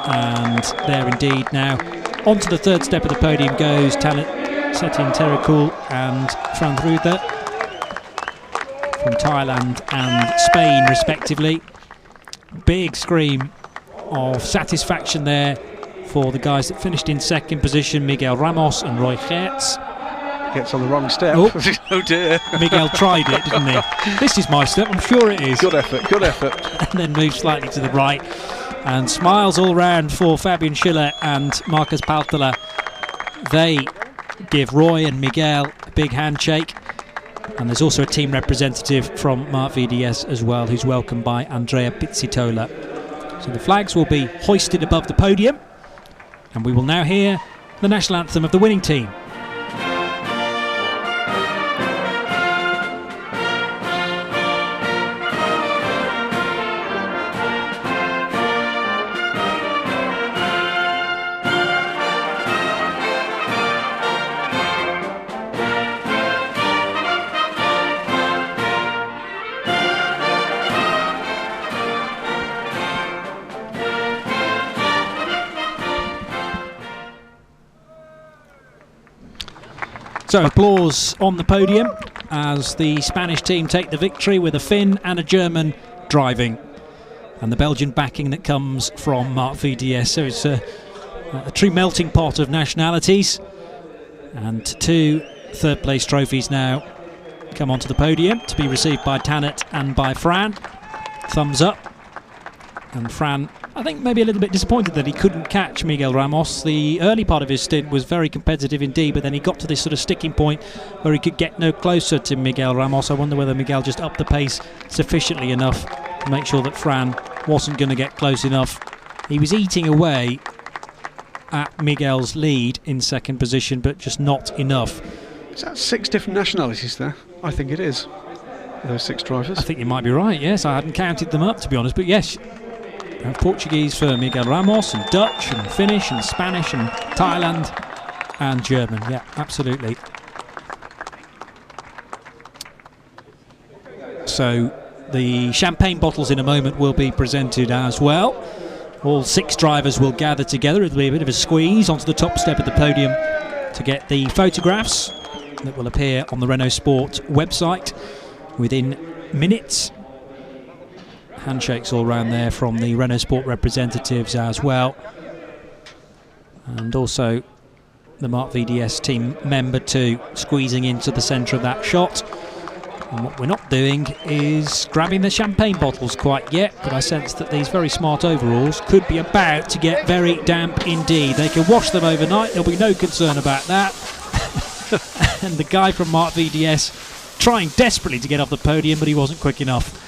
And there indeed now onto the third step of the podium goes Tanit Sati and Terrakul and Fran Rueda from Thailand and Spain respectively. Big scream of satisfaction there for the guys that finished in second position, Miguel Ramos and Roy Geerts. Gets on the wrong step. Oh dear. Miguel tried it, didn't he? This is my step, I'm sure it is. Good effort, good effort. And then moves slightly to the right. And smiles all round for Fabian Schiller and Marcus Paltler. They give Roy and Miguel a big handshake. And there's also a team representative from Smart VDS as well, who's welcomed by Andrea Pizzitola. So the flags will be hoisted above the podium, and we will now hear the national anthem of the winning team. So applause on the podium as the Spanish team take the victory with a Finn and a German driving, and the Belgian backing that comes from Smart VDS. So it's a true melting pot of nationalities, and 2 third place trophies now come onto the podium to be received by Tanit and by Fran. Thumbs up. And Fran, I think, maybe a little bit disappointed that he couldn't catch Miguel Ramos. The early part of his stint was very competitive indeed, but then he got to this sort of sticking point where he could get no closer to Miguel Ramos. I wonder whether Miguel just upped the pace sufficiently enough to make sure that Fran wasn't going to get close enough. He was eating away at Miguel's lead in second position, but just not enough. Is that 6 different nationalities there? I think it is. Those 6 drivers. I think you might be right, yes. I hadn't counted them up, to be honest, but yes. We have Portuguese for Miguel Ramos, and Dutch, and Finnish, and Spanish, and Thailand, and German. Yeah, absolutely. So the champagne bottles in a moment will be presented as well. All 6 drivers will gather together. It'll be a bit of a squeeze onto the top step of the podium to get the photographs that will appear on the Renault Sport website within minutes. Handshakes all around there from the Renault Sport representatives as well, and also the Smart VDS team member too, squeezing into the centre of that shot. And what we're not doing is grabbing the champagne bottles quite yet, but I sense that these very smart overalls could be about to get very damp indeed. They can wash them overnight, there'll be no concern about that. And the guy from Smart VDS trying desperately to get off the podium, but he wasn't quick enough.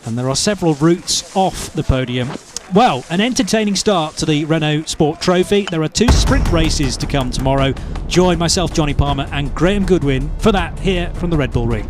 And there are several routes off the podium. Well, an entertaining start to the Renault Sport Trophy. There are 2 sprint races to come tomorrow. Join myself, Johnny Palmer, and Graham Goodwin for that here from the Red Bull Ring.